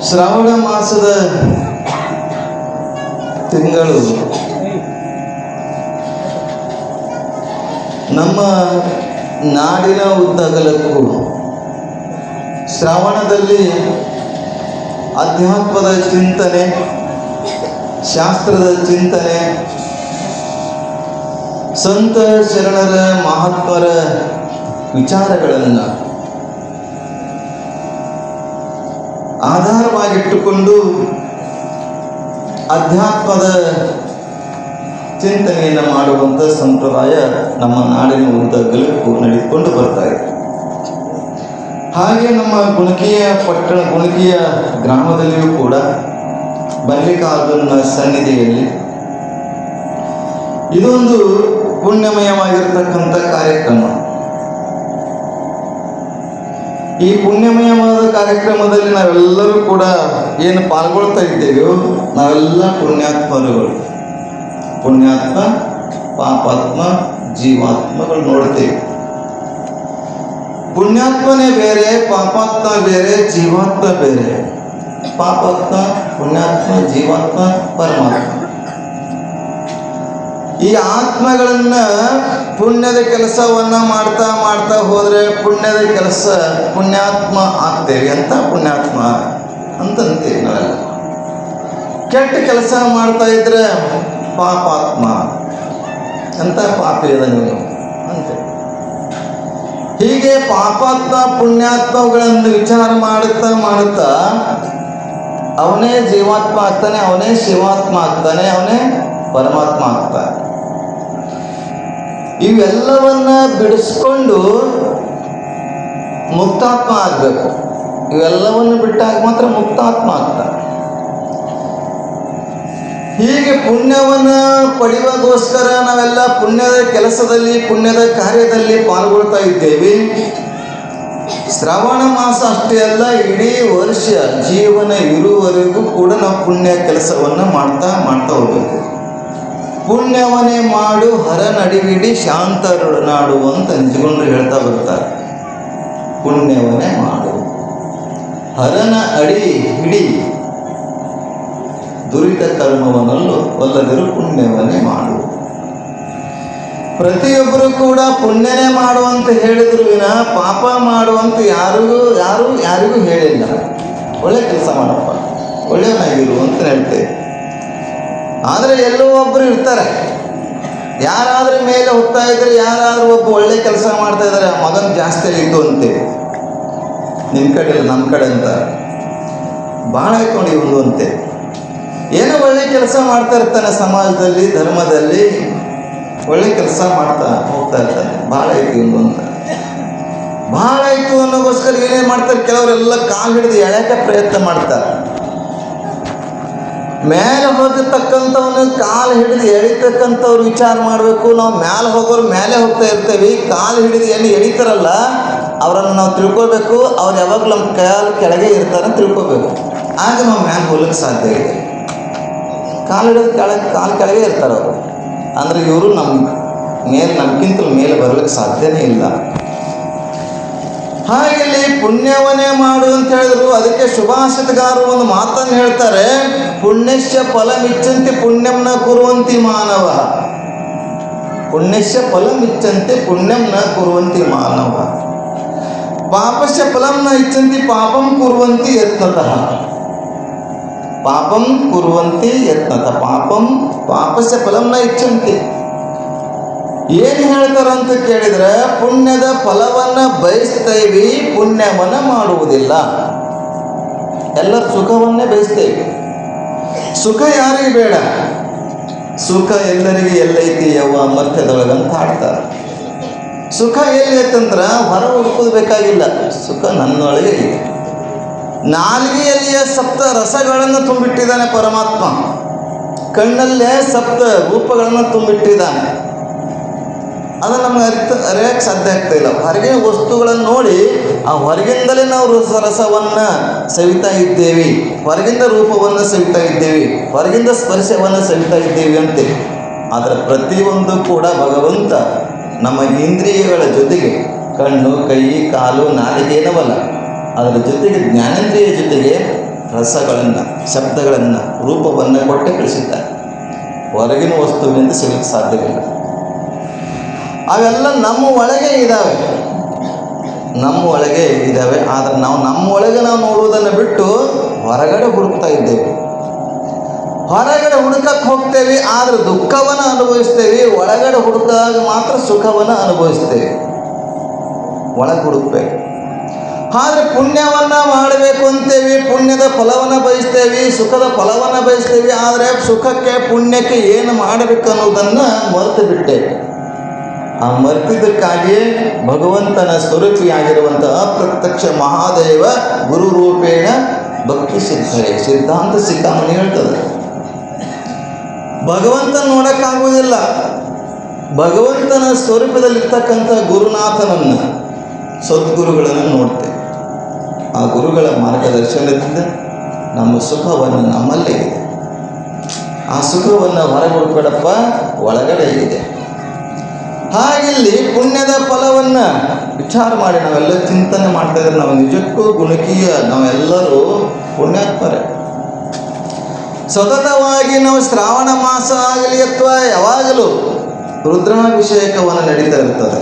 ಶ್ರಾವಣ ಮಾಸದ ತಿಂಗಳು ನಮ್ಮ ನಾಡಿನ ಉದ್ದಗಲಕ್ಕೂ ಶ್ರಾವಣದಲ್ಲಿ ಅಧ್ಯಾತ್ಮದ ಚಿಂತನೆ, ಶಾಸ್ತ್ರದ ಚಿಂತನೆ, ಸಂತ ಶರಣರ ಮಹಾತ್ಮರ ವಿಚಾರಗಳನ್ನು ಆಧಾರವಾಗಿಟ್ಟುಕೊಂಡು ಅಧ್ಯಾತ್ಮದ ಚಿಂತನೆಯನ್ನು ಮಾಡುವಂಥ ಸಂಪ್ರದಾಯ ನಮ್ಮ ನಾಡಿನ ಉದ್ದಗಲಕ್ಕೂ ನಡೆದುಕೊಂಡು ಬರ್ತಾ ಇದೆ. ಹಾಗೆ ನಮ್ಮ ಗುಣಕಿಯ ಗ್ರಾಮದಲ್ಲಿಯೂ ಕೂಡ ಮಲ್ಲಿಕಾರ್ಜುನ ಸನ್ನಿಧಿಯಲ್ಲಿ ಇದೊಂದು ಪುಣ್ಯಮಯವಾಗಿರ್ತಕ್ಕಂಥ ಕಾರ್ಯಕ್ರಮ. ಈ ಪುಣ್ಯಮಯವಾದ ಕಾರ್ಯಕ್ರಮದಲ್ಲಿ ನಾವೆಲ್ಲರೂ ಕೂಡ ಏನು ಪಾಲ್ಗೊಳ್ತಾ ಇದ್ದೇವೆಯೋ ನಾವೆಲ್ಲ ಪುಣ್ಯಾತ್ಮರುಗಳು. ಪುಣ್ಯಾತ್ಮ, ಪಾಪಾತ್ಮ, ಜೀವಾತ್ಮಗಳು ನೋಡ್ತೇವೆ. ಪುಣ್ಯಾತ್ಮನೇ ಬೇರೆ, ಪಾಪಾತ್ಮ ಬೇರೆ, ಜೀವಾತ್ಮ ಬೇರೆ. ಪಾಪಾತ್ಮ, ಪುಣ್ಯಾತ್ಮ, ಜೀವಾತ್ಮ, ಪರಮಾತ್ಮ. ಈ ಆತ್ಮಗಳನ್ನ ಪುಣ್ಯದ ಕೆಲಸವನ್ನ ಮಾಡ್ತಾ ಮಾಡ್ತಾ ಹೋದ್ರೆ ಪುಣ್ಯದ ಕೆಲಸ ಪುಣ್ಯಾತ್ಮ ಆಗ್ತೇವೆ. ಅಂತ ಪುಣ್ಯಾತ್ಮ ಅಂತಂತೇವೆ ನಾವೆಲ್ಲ. ಕೆಟ್ಟ ಕೆಲಸ ಮಾಡ್ತಾ ಇದ್ರೆ ಪಾಪಾತ್ಮ ಅಂತ, ಪಾಪಿಯದ ನೀವು ಅಂತ. ಹೀಗೆ ಪಾಪಾತ್ಮ ಪುಣ್ಯಾತ್ಮಗಳನ್ನು ವಿಚಾರ ಮಾಡುತ್ತಾ ಮಾಡುತ್ತಾ ಅವನೇ ಜೀವಾತ್ಮ ಆಗ್ತಾನೆ, ಅವನೇ ಶಿವಾತ್ಮ ಆಗ್ತಾನೆ, ಅವನೇ ಪರಮಾತ್ಮ ಆಗ್ತಾನೆ. ಇವೆಲ್ಲವನ್ನ ಬಿಡಿಸ್ಕೊಂಡು ಮುಕ್ತಾತ್ಮ ಆಗಬೇಕು. ಇವೆಲ್ಲವನ್ನು ಬಿಟ್ಟಾಗ ಮಾತ್ರ ಮುಕ್ತಾತ್ಮ ಆಗ್ತಾನೆ. ಹೀಗೆ ಪುಣ್ಯವನ್ನು ಪಡೆಯುವಾಗೋಸ್ಕರ ನಾವೆಲ್ಲ ಪುಣ್ಯದ ಕೆಲಸದಲ್ಲಿ, ಪುಣ್ಯದ ಕಾರ್ಯದಲ್ಲಿ ಪಾಲ್ಗೊಳ್ತಾ ಇದ್ದೇವೆ. ಶ್ರಾವಣ ಮಾಸ ಅಷ್ಟೇ ಅಲ್ಲ, ಇಡೀ ವರ್ಷ ಜೀವನ ಇರುವವರೆಗೂ ಕೂಡ ನಾವು ಪುಣ್ಯ ಕೆಲಸವನ್ನು ಮಾಡ್ತಾ ಹೋಗಬೇಕು. ಪುಣ್ಯವನ್ನೇ ಮಾಡು ಹರ ನಡಿವಿಡಿ ಶಾಂತರುನಾಡು ಅಂತ ನಿಜಗೊಂಡು ಹೇಳ್ತಾ ಬರ್ತಾರೆ. ಪುಣ್ಯವನ್ನೇ ಮಾಡು ಹರನ ಅಡಿ ಹಿಡಿ, ದುರಿತ ಕರ್ಮವನ್ನಲ್ಲೂ ಒಲ್ಲದಿರು ಪುಣ್ಯವನ್ನೇ ಮಾಡು. ಪ್ರತಿಯೊಬ್ಬರು ಕೂಡ ಪುಣ್ಯನೇ ಮಾಡುವಂತ ಹೇಳಿದ್ರು ವಿನ ಪಾಪ ಮಾಡುವಂತ ಯಾರಿಗೂ ಹೇಳಿಲ್ಲ. ಒಳ್ಳೆ ಕೆಲಸ ಮಾಡಪ್ಪ, ಒಳ್ಳೆಯವನಾಗಿರು ಅಂತ ಹೇಳ್ತೇವೆ. ಆದರೆ ಎಲ್ಲೋ ಒಬ್ಬರು ಇರ್ತಾರೆ, ಯಾರಾದ್ರೂ ಮೇಲೆ ಹೋಗ್ತಾ ಇದ್ರೆ, ಯಾರಾದ್ರೂ ಒಬ್ಬ ಒಳ್ಳೆ ಕೆಲಸ ಮಾಡ್ತಾ ಇದ್ದಾರೆ, ಆ ಮಗನ ಜಾಸ್ತಿ ಇತ್ತು ಅಂತೇವೆ. ನಿಮ್ಮ ಕಡೆ ಇಲ್ಲ ನಮ್ಮ ಕಡೆ ಅಂತ ಭಾಳ ಆಯ್ಕೊಂಡು ಒಂದು ಅಂತೆ. ಏನೋ ಒಳ್ಳೆ ಕೆಲಸ ಮಾಡ್ತಾ ಇರ್ತಾನೆ, ಸಮಾಜದಲ್ಲಿ ಧರ್ಮದಲ್ಲಿ ಒಳ್ಳೆ ಕೆಲಸ ಮಾಡ್ತಾ ಹೋಗ್ತಾ ಇರ್ತಾನೆ. ಭಾಳ ಆಯ್ತು ಒಂದು ಅಂತ, ಭಾಳ ಆಯ್ತು ಅನ್ನೋಗೋಸ್ಕರ ಏನೇನು ಮಾಡ್ತಾರೆ, ಕೆಲವರೆಲ್ಲ ಕಾಲು ಹಿಡಿದು ಎಳೆಯಕ್ಕೆ ಪ್ರಯತ್ನ ಮಾಡ್ತಾರೆ. ಮೇಲೆ ಹೋಗತಕ್ಕಂಥವನ್ನ ಕಾಲು ಹಿಡಿದು ಎಳಿತಕ್ಕಂಥವ್ರು ವಿಚಾರ ಮಾಡಬೇಕು. ನಾವು ಮೇಲೆ ಹೋಗೋರು ಮೇಲೆ ಹೋಗ್ತಾ ಇರ್ತೇವೆ, ಕಾಲು ಹಿಡಿದು ಏನು ಎಳಿತಾರಲ್ಲ ಅವರನ್ನು ನಾವು ತಿಳ್ಕೊಬೇಕು. ಅವ್ರು ಯಾವಾಗಲೂ ನಮ್ಮ ಕಾಲು ಕೆಳಗೆ ಇರ್ತಾರೆ ತಿಳ್ಕೊಬೇಕು. ಆಗ ನಾವು ಮೇಲೆ ಹೋಗ್ಲಿಕ್ಕೆ ಸಾಧ್ಯ ಇದೆ. ಕಾಲು ಹಿಡಿದು ಕಾಲು ಕೆಳಗೆ ಇರ್ತಾರೆ ಅವರು. ಅಂದರೆ ಇವರು ನಮ್ಗಿಂತಲೂ ಮೇಲೆ ಬರಲಿಕ್ಕೆ ಸಾಧ್ಯನೇ ಇಲ್ಲ. ಹಾಗೆ ಇಲ್ಲಿ ಪುಣ್ಯವನ್ನೇ ಮಾಡು ಅಂತ ಹೇಳಿದ್ರು. ಅದಕ್ಕೆ ಶುಭಾಷಿತಗಾರರು ಒಂದು ಮಾತನ್ನು ಹೇಳ್ತಾರೆ, ಪುಣ್ಯಶ್ಚ ಫಲಮಿಚ್ಚಂತೆ ಪುಣ್ಯಂನ ಕುರುವಂತಿ ಮಾನವ. ಪುಣ್ಯಶ್ಚ ಫಲಮಿಚ್ಚಂತೆ ಪುಣ್ಯಂನ ಕುರುವಂತಿ ಮಾನವ. ಪಾಪಶ್ಚ ಫಲಂನ ಇಚ್ಚಂತಿ ಪಾಪಂ ಕುರುವಂತಿ ಯತ್ನತಃ. ಪಾಪಂ ಕುರುವಂತಿ ಯತ್ನತಃ. ಪಾಪಶ್ಚ ಫಲಂನ ಇಚ್ಚಂತಿ. ಏನು ಹೇಳ್ತಾರಂತ ಕೇಳಿದ್ರೆ, ಪುಣ್ಯದ ಫಲವನ್ನು ಬಯಸ್ತೇವೆ, ಪುಣ್ಯವನ್ನು ಮಾಡುವುದಿಲ್ಲ. ಎಲ್ಲರೂ ಸುಖವನ್ನೇ ಬಯಸ್ತೇವೆ. ಸುಖ ಯಾರಿಗೆ ಬೇಡ? ಸುಖ ಎಲ್ಲರಿಗೆ ಎಲ್ಲೈತಿ ಯವ್ವ ಮರ್ತ್ಯದೊಳಗಂತ ಹಾಡ್ತಾರೆ. ಸುಖ ಎಲ್ಲಿ ಐತಂದ್ರ ಹೊರ ಹುಡುಕೋದು ಬೇಕಾಗಿಲ್ಲ, ಸುಖ ನನ್ನೊಳಗೆ ಇದೆ. ನಾಲಿಗೆಯಲ್ಲಿಯೇ ಸಪ್ತ ರಸಗಳನ್ನು ತುಂಬಿಟ್ಟಿದ್ದಾನೆ ಪರಮಾತ್ಮ. ಕಣ್ಣಲ್ಲೇ ಸಪ್ತ ರೂಪಗಳನ್ನು ತುಂಬಿಟ್ಟಿದ್ದಾನೆ. ಅದು ನಮ್ಗೆ ಅರಿಯಕ್ಕೆ ಸಾಧ್ಯ ಆಗ್ತಾ ಇಲ್ಲ. ಹೊರಗಿನ ವಸ್ತುಗಳನ್ನು ನೋಡಿ ಆ ಹೊರಗಿಂದಲೇ ನಾವು ರಸವನ್ನು ಸವಿತಾ ಇದ್ದೇವೆ, ಹೊರಗಿಂದ ರೂಪವನ್ನು ಸವಿತಾ ಇದ್ದೇವೆ, ಹೊರಗಿಂದ ಸ್ಪರ್ಶವನ್ನು ಸವಿತಾ ಇದ್ದೇವೆ ಅಂತೆ. ಆದರೆ ಪ್ರತಿಯೊಂದು ಕೂಡ ಭಗವಂತ ನಮ್ಮ ಇಂದ್ರಿಯಗಳ ಜೊತೆಗೆ ಕಣ್ಣು, ಕೈ, ಕಾಲು, ನಾಲಿಗೆ ಏನವಲ್ಲ, ಅದರ ಜೊತೆಗೆ ಜ್ಞಾನೇಂದ್ರಿಯ ಜೊತೆಗೆ ರಸಗಳನ್ನು, ಶಬ್ದಗಳನ್ನು, ರೂಪವನ್ನು ಕೊಟ್ಟೆ ಕಳಿಸಿದ್ದಾರೆ. ಹೊರಗಿನ ವಸ್ತುವಿನಿಂದ ಸಿಗಲಿಕ್ಕೆ ಸಾಧ್ಯವಿಲ್ಲ. ಅವೆಲ್ಲ ನಮ್ಮ ಒಳಗೆ ಇದ್ದಾವೆ, ನಮ್ಮ ಒಳಗೆ ಇದ್ದಾವೆ. ಆದರೆ ನಾವು ನಮ್ಮ ಒಳಗೆ ನಾವು ನೋಡುವುದನ್ನು ಬಿಟ್ಟು ಹೊರಗಡೆ ಹುಡುಕ್ತಾ ಇದ್ದೇವೆ. ಹೊರಗಡೆ ಹುಡುಕಕ್ಕೆ ಹೋಗ್ತೇವೆ, ಆದರೆ ದುಃಖವನ್ನು ಅನುಭವಿಸ್ತೇವೆ. ಒಳಗಡೆ ಹುಡುಕಾಗ ಮಾತ್ರ ಸುಖವನ್ನು ಅನುಭವಿಸ್ತೇವೆ. ಒಳಗೆ ಹುಡುಕ್ಬೇಕು. ಆದರೆ ಪುಣ್ಯವನ್ನು ಮಾಡಬೇಕು ಅಂತೇವೆ, ಪುಣ್ಯದ ಫಲವನ್ನು ಬಯಸ್ತೇವೆ, ಸುಖದ ಫಲವನ್ನು ಬಯಸ್ತೇವೆ. ಆದರೆ ಸುಖಕ್ಕೆ ಪುಣ್ಯಕ್ಕೆ ಏನು ಮಾಡಬೇಕು ಅನ್ನೋದನ್ನು ಮರೆತು ಬಿಟ್ಟೇವೆ. ಆ ಮರೆತಿದ್ದಕ್ಕಾಗಿ ಭಗವಂತನ ಸ್ವರೂಪಿಯಾಗಿರುವಂಥ ಅಪ್ರತ್ಯಕ್ಷ ಮಹಾದೇವ ಗುರು ರೂಪೇಣ ಭಕ್ತಿ ಸಿದ್ಧಯೇ ಸಿದ್ಧಾಂತ ಸಿಕ್ಕಾಮಣಿ ಹೇಳ್ತದೆ. ಭಗವಂತನ ನೋಡೋಕ್ಕಾಗುವುದಿಲ್ಲ. ಭಗವಂತನ ಸ್ವರೂಪದಲ್ಲಿರ್ತಕ್ಕಂಥ ಗುರುನಾಥನನ್ನು, ಸದ್ಗುರುಗಳನ್ನು ನೋಡ್ತೇವೆ. ಆ ಗುರುಗಳ ಮಾರ್ಗದರ್ಶನದಿಂದ ನಮ್ಮ ಸುಖವನ್ನು ನಮ್ಮಲ್ಲೇ ಇದೆ. ಆ ಸುಖವನ್ನು ಹೊರಗೊಡ್ಬೇಡಪ್ಪ, ಒಳಗಡೆ ಇದೆ. ಹಾಗಿಲ್ಲಿ ಪುಣ್ಯದ ಫಲವನ್ನು ವಿಚಾರ ಮಾಡಿ ನಾವೆಲ್ಲ ಚಿಂತನೆ ಮಾಡ್ತಾ ಇದ್ರೆ ನಾವು ನಿಜಕ್ಕೂ ಗುಣಕೀಯ, ನಾವೆಲ್ಲರೂ ಪುಣ್ಯಾತ್ಮರೇ. ಸತತವಾಗಿ ನಾವು ಶ್ರಾವಣ ಮಾಸ ಆಗಲಿ ಅಥವಾ ಯಾವಾಗಲೂ ರುದ್ರಾಭಿಷೇಕವನ್ನು ನಡೀತಾ ಇರ್ತದೆ.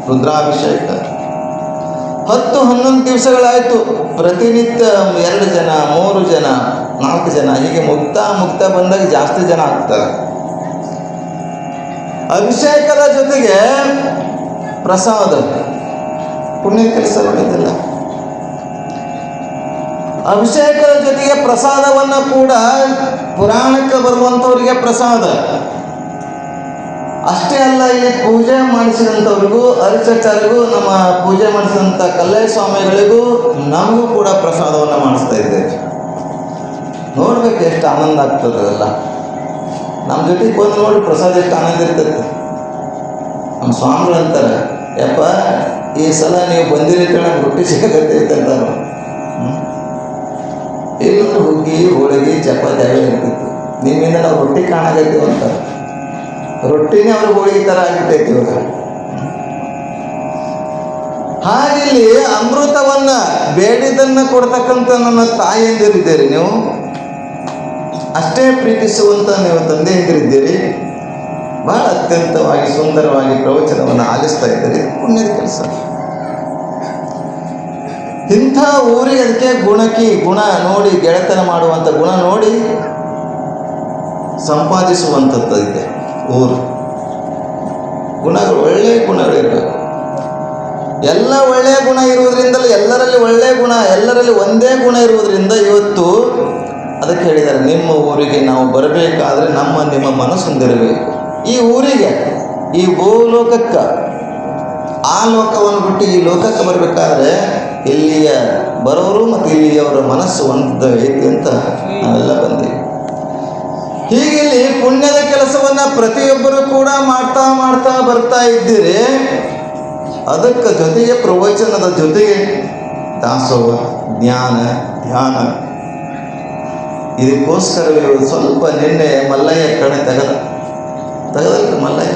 ರುದ್ರಾಭಿಷೇಕ 10-11 ದಿವಸಗಳಾಯಿತು. ಪ್ರತಿನಿತ್ಯ 2 ಜನ, 3 ಜನ, 4 ಜನ, ಹೀಗೆ ಮುಕ್ತ ಬಂದಾಗ ಜಾಸ್ತಿ ಜನ ಆಗ್ತಾರೆ. ಅಭಿಷೇಕದ ಜೊತೆಗೆ ಪ್ರಸಾದ, ಪುಣ್ಯ ಕೆಲಸ ಒಳ್ಳೆಯದಿಲ್ಲ. ಅಭಿಷೇಕದ ಜೊತೆಗೆ ಪ್ರಸಾದವನ್ನು ಕೂಡ ಪುರಾಣಕ್ಕೆ ಬರುವಂಥವರಿಗೆ ಪ್ರಸಾದ ಅಷ್ಟೇ ಅಲ್ಲ, ಇಲ್ಲಿ ಪೂಜೆ ಮಾಡಿಸಿದಂಥವ್ರಿಗೂ, ಅರ್ಚಕರಿಗೂ, ನಮ್ಮ ಪೂಜೆ ಮಾಡಿಸಿದಂಥ ಕಲ್ಲಯ್ಯ ಸ್ವಾಮಿಗಳಿಗೂ ನಮಗೂ ಕೂಡ ಪ್ರಸಾದವನ್ನು ಮಾಡಿಸ್ತಾ ಇದ್ದೇವೆ. ನೋಡ್ಬೇಕು ಎಷ್ಟು ಆನಂದ ಆಗ್ತದೆ. ಅದೆಲ್ಲ ನಮ್ಮ ಜೊತೆಗೆ ಬಂದು ನೋಡಿ ಪ್ರಸಾದ ಎಷ್ಟು ಆನಂದ ಇರ್ತೈತೆ. ನಮ್ಮ ಸ್ವಾಮಿಗಳು ಅಂತಾರೆ, ಯಪ್ಪ ಈ ಸಲ ನೀವು ಬಂದಿರಿ ಕಣ ರೊಟ್ಟಿ ಸಿಗತ್ತೈತೆ ಅಂತಾರೆ. ಇಲ್ಲಂದ್ರೆ ಹುಗ್ಗಿ, ಹೋಳಿಗೆ, ಚಪಾತಿ ಅವೆಲ್ಲ ಇರ್ತಿತ್ತು. ನಿಮ್ಮಿಂದ ನಾವು ರೊಟ್ಟಿ ಕಾಣಾಗತ್ತೀವಿ ಅಂತಾರೆ. ರೊಟ್ಟಿನೇ ಅವ್ರಿಗೆ ಹೋಳಿಗೆ ಥರ ಆಗಿಬಿಟ್ಟೈತಿ ಇವಾಗ. ಹಾಗಿಲ್ಲಿ ಅಮೃತವನ್ನು ಬೇಡಿದ್ದನ್ನು ಕೊಡ್ತಕ್ಕಂಥ ನನ್ನ ತಾಯಿಯಂದಿರಿದ್ದೀರಿ ನೀವು. ಅಷ್ಟೇ ಪ್ರೀತಿಸುವಂಥ ನೀವು ತಂದೆಯಂದಿರಿದ್ದೀರಿ. ಭಾಳ ಅತ್ಯಂತವಾಗಿ ಸುಂದರವಾಗಿ ಪ್ರವಚನವನ್ನು ಆಲಿಸ್ತಾ ಇದ್ದೀರಿ. ಪುಣ್ಯದ ಕೆಲಸ. ಇಂಥ ಊರಿಗೆ ಅದಕ್ಕೆ ಗುಣ ನೋಡಿ, ಗೆಳೆತನ ಮಾಡುವಂಥ ಗುಣ ನೋಡಿ ಸಂಪಾದಿಸುವಂಥದ್ದು ಇದೆ ಊರು. ಗುಣಗಳು, ಒಳ್ಳೆಯ ಗುಣಗಳಿರಬೇಕು. ಎಲ್ಲ ಒಳ್ಳೆಯ ಗುಣ ಇರುವುದರಿಂದಲೇ ಎಲ್ಲರಲ್ಲಿ ಒಳ್ಳೆಯ ಗುಣ, ಎಲ್ಲರಲ್ಲಿ ಒಂದೇ ಗುಣ ಇರುವುದರಿಂದ ಇವತ್ತು ಅದಕ್ಕೆ ಹೇಳಿದ್ದಾರೆ, ನಿಮ್ಮ ಊರಿಗೆ ನಾವು ಬರಬೇಕಾದ್ರೆ ನಿಮ್ಮ ಮನಸ್ಸೊಂದಿರಬೇಕು. ಈ ಊರಿಗೆ, ಈ ಭೂಲೋಕಕ್ಕೆ, ಆ ಲೋಕವನ್ನು ಬಿಟ್ಟು ಈ ಲೋಕಕ್ಕೆ ಬರಬೇಕಾದ್ರೆ ಇಲ್ಲಿಯ ಬರೋರು ಮತ್ತು ಇಲ್ಲಿಯವರ ಮನಸ್ಸು ಒಂದು ಐತಿ ಅಂತ ನಾವೆಲ್ಲ ಬಂದೀವಿ. ಹೀಗೆ ಇಲ್ಲಿ ಪುಣ್ಯದ ಕೆಲಸವನ್ನು ಪ್ರತಿಯೊಬ್ಬರು ಕೂಡ ಮಾಡ್ತಾ ಬರ್ತಾ ಇದ್ದೀರಿ. ಅದಕ್ಕೆ ಜೊತೆಗೆ ಪ್ರವಚನದ ಜೊತೆಗೆ ದಾಸೋಹ, ಜ್ಞಾನ, ಧ್ಯಾನ. ಇದಕ್ಕೋಸ್ಕರವೇ ಸ್ವಲ್ಪ ನಿನ್ನೆ ಮಲ್ಲಯ್ಯ ಕಣೆ ತೆಗೆದಲ್ರಿ ಮಲ್ಲಯ್ಯ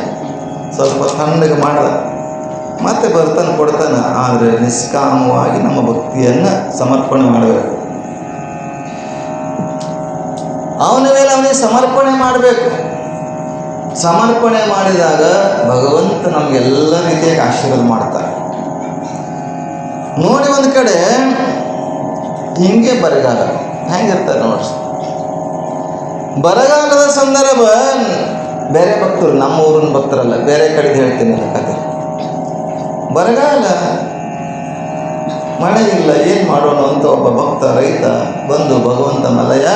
ಸ್ವಲ್ಪ ತಣ್ಣಗೆ ಮಾಡ್ದ. ಮತ್ತೆ ಬರ್ತಾನೆ ಕೊಡ್ತಾನೆ. ಆದರೆ ನಿಷ್ಕಾಮವಾಗಿ ನಮ್ಮ ಭಕ್ತಿಯನ್ನು ಸಮರ್ಪಣೆ ಮಾಡಬೇಕು. ಅವನ ಮೇಲೆ ಅವನಿಗೆ ಸಮರ್ಪಣೆ ಮಾಡಬೇಕು. ಸಮರ್ಪಣೆ ಮಾಡಿದಾಗ ಭಗವಂತ ನಮಗೆಲ್ಲ ರೀತಿಯಾಗಿ ಆಶೀರ್ವಾದ ಮಾಡ್ತಾರೆ. ನೋಡಿ ಒಂದು ಕಡೆ ಹಿಂಗೆ ಬರಗಾಲ ಹೆಂಗಿರ್ತಾರೆ ನೋಡಿ. ಬರಗಾಲದ ಸಂದರ್ಭ ಬೇರೆ ಭಕ್ತರು, ನಮ್ಮ ಊರಿನ ಭಕ್ತರಲ್ಲ, ಬೇರೆ ಕಡೆದು ಹೇಳ್ತೀನಿ ಕತೆ. ಬರಗಾಲ, ಮಳೆ ಇಲ್ಲ, ಏನು ಮಾಡೋಣ ಅಂತ ಒಬ್ಬ ಭಕ್ತ ರೈತ ಬಂದು, ಭಗವಂತ ಮಲ್ಲಯ್ಯ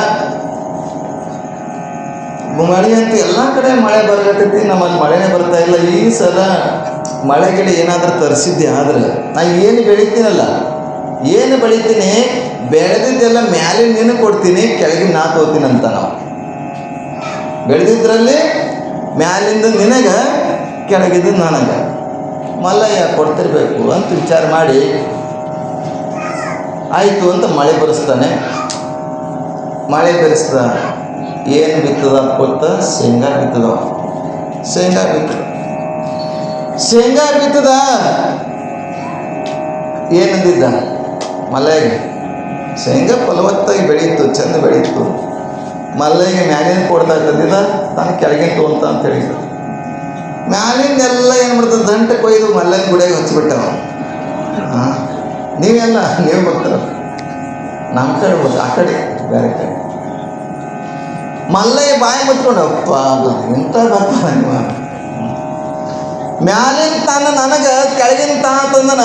ಮಳೆ ಅಂತ ಎಲ್ಲ ಕಡೆ ಮಳೆ ಬರತೈತಿ, ನಮ್ಮಲ್ಲಿ ಮಳೆನೇ ಬರ್ತಾ ಇಲ್ಲ. ಈ ಸಲ ಮಳೆಗಿಡ ಏನಾದರೂ ತರಿಸಿದ್ದೆ ಆದರೆ ನಾ ಏನು ಬೆಳಿತೀನಲ್ಲ, ಏನು ಬೆಳಿತೀನಿ ಬೆಳೆದಿದ್ದೆಲ್ಲ ಮ್ಯಾಲಿನ ನೀನು ಕೊಡ್ತೀನಿ, ಕೆಳಗಿನ ನಾ ತೋತೀನಿ ಅಂತ. ನಾವು ಬೆಳೆದಿದ್ರಲ್ಲಿ ಮ್ಯಾಲಿಂದ ನಿನಗೆ, ಕೆಳಗಿದ್ದು ನನಗೆ. ಮಲ್ಲಯ್ಯ ಕೊಡ್ತಿರ್ಬೇಕು ಅಂತ ವಿಚಾರ ಮಾಡಿ ಆಯಿತು ಅಂತ ಮಳೆ ಬರೆಸ್ತಾನೆ. ಮಳೆ ಬರೆಸ್ದ, ಏನು ಬಿತ್ತದ ಕೊತ್ತ? ಶೇಂಗಾ ಬಿತ್ತದ. ಶೇಂಗಾ ಬಿತ್ತದ. ಏನಂದಿದ್ದ ಮಲ್ಲಯ್ಯ? ಶೇಂಗಾ ಫಲವತ್ತಾಗಿ ಬೆಳೀತು, ಚೆಂದ ಬೆಳೀತು. ಮಲ್ಲಯ್ಯಗೆ ಮ್ಯಾಲಿನ ಕೊಡ್ತಾ ಇದ್ದದಿದ ತಾನು ಕೆಳಗಿನ ತೊಗೊಂತ ಅಂತ ಹೇಳಿದ್ರು. ಮ್ಯಾಲಿಂದೆಲ್ಲ ಏನು ಮಾಡ್ತದೆ, ದಂಟೆ ಕೊಯ್ದು ಮಲ್ಲಯ್ಯನ ಗುಡಿಯಾಗ ಹಚ್ಚಿಬಿಟ್ಟವ. ಹಾಂ, ನೀವೆಲ್ಲ ನೀವು ಬರ್ತಾರ, ನಮ್ಮ ಕಡೆ ಬರ್ತಾರೆ, ಆ ಕಡೆ ಬೇರೆ ಕಡೆ. ಮಲ್ಲಯ್ಯ ಬಾಯಿ ಮುಚ್ಕೊಂಡು ಅಪ್ಪ ಇಂಥ ಬರ್ತಾರ ನೀವು. ಮ್ಯಾಲಿನ ತಾನ ನನಗೆ ಕೆಳಗಿನ ತಂದನ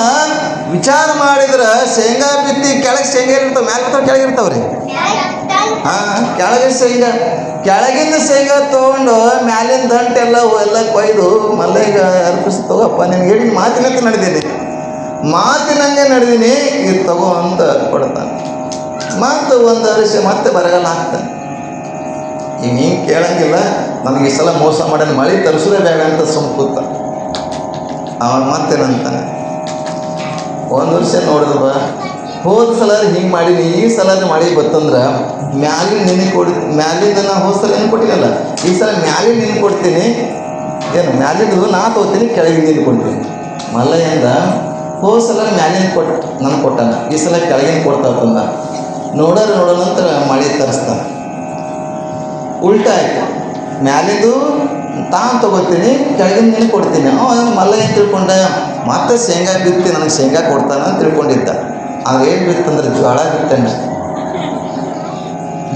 ವಿಚಾರ ಮಾಡಿದ್ರೆ ಶೇಂಗಾ ಬಿತ್ತಿ ಕೆಳಗೆ ಶೇಂಗಾ ಇರ್ತಾವೆ, ಮ್ಯಾಲೆ ಬರ್ತಾವೆ ಕೆಳಗೆ ಇರ್ತಾವ್ರಿ. ಹಾಂ, ಕೆಳಗೆ ಶೇಂಗಾ, ಕೆಳಗಿಂದ ಶೇಂಗಾ ತೊಗೊಂಡು ಮ್ಯಾಲಿನ ದಂಟೆಲ್ಲ ಎಲ್ಲ ಕೊಯ್ದು ಮಲ್ಲಯ್ಯಗೆ ಅರ್ಪಿಸಿ ತಗೋಪ್ಪ, ನಿನ್ಗೆ ಹೇಳಿದ ಮಾತಿನಂತೆ ನಡೆದೀನಿ, ಮಾತಿನಂಗೆ ನಡೆದೀನಿ, ಇದು ತಗೋ ಅಂತ ಕೊಡ್ತಾನೆ. ಮತ್ತು ಒಂದು ವರ್ಷ ಮತ್ತೆ ಬರಗಾಲ ಹಾಕ್ತಾನೆ. ಈಗ ಹಿಂಗೆ ಕೇಳಂಗಿಲ್ಲ, ನಮಗೆ ಈ ಸಲ ಮೋಸ ಮಾಡೋಣ, ಮಳೆ ತರಿಸೋದೇ ಬೇಡ ಅಂತ ಸುಮ್ಕೂತ. ಅವನು ಮತ್ತೇನಂತಾನೆ, ಒಂದು ವರ್ಷ ನೋಡಿದ್ವ, ಹೋದ ಸಲ ಹಿಂಗೆ ಮಾಡೀನಿ, ಈ ಸಲ ಮಾಡಿ ಬತ್ತಂದ್ರೆ ಮ್ಯಾಲಿನ ನಿನಗೆ ಮ್ಯಾಲಿಂದ ನಾ ಹೋದ ಸಲ ಏನು ಕೊಟ್ಟಿನಲ್ಲ, ಈ ಸಲ ಮ್ಯಾಲಿನ ನಿನಗೆ ಕೊಡ್ತೀನಿ, ಏನು ಮ್ಯಾಲಿಂದು ನಾ ತೊಗೋತೀನಿ, ಕೆಳಗಿನ ನಿನಗೆ ಕೊಡ್ತೀನಿ. ಮಲ್ಲಯ್ಯಂದ ಹೋದ ಸಲ ಮ್ಯಾಲಿನ ನನಗೆ ಕೊಟ್ಟಾನ, ಈ ಸಲ ಕೆಳಗಿನ ಕೊಡ್ತಾವಂದ. ನೋಡೋಣ ನಂತರ ಮಳೆ ತರಿಸ್ತಾನೆ. ಉಲ್ಟಾ ಆಯ್ತು, ಮ್ಯಾಲಿಂದು ತಾನು ತೊಗೋತೀನಿ, ಕೆಳಗಿನ ನೀನು ಕೊಡ್ತೀನಿ. ಅವನು ಮಲ್ಲಯ್ಯ ತಿಳ್ಕೊಂಡ, ಮತ್ತೆ ಶೇಂಗಾ ಬಿತ್ತಿ ನನಗೆ ಶೇಂಗಾ ಕೊಡ್ತಾನೆ ಅಂತ ತಿಳ್ಕೊಂಡಿದ್ದ. ಅವೇನು ಬಿತ್ತಂದ್ರೆ ಜ್ವಾಳ ಬಿತ್ತಾನೆ.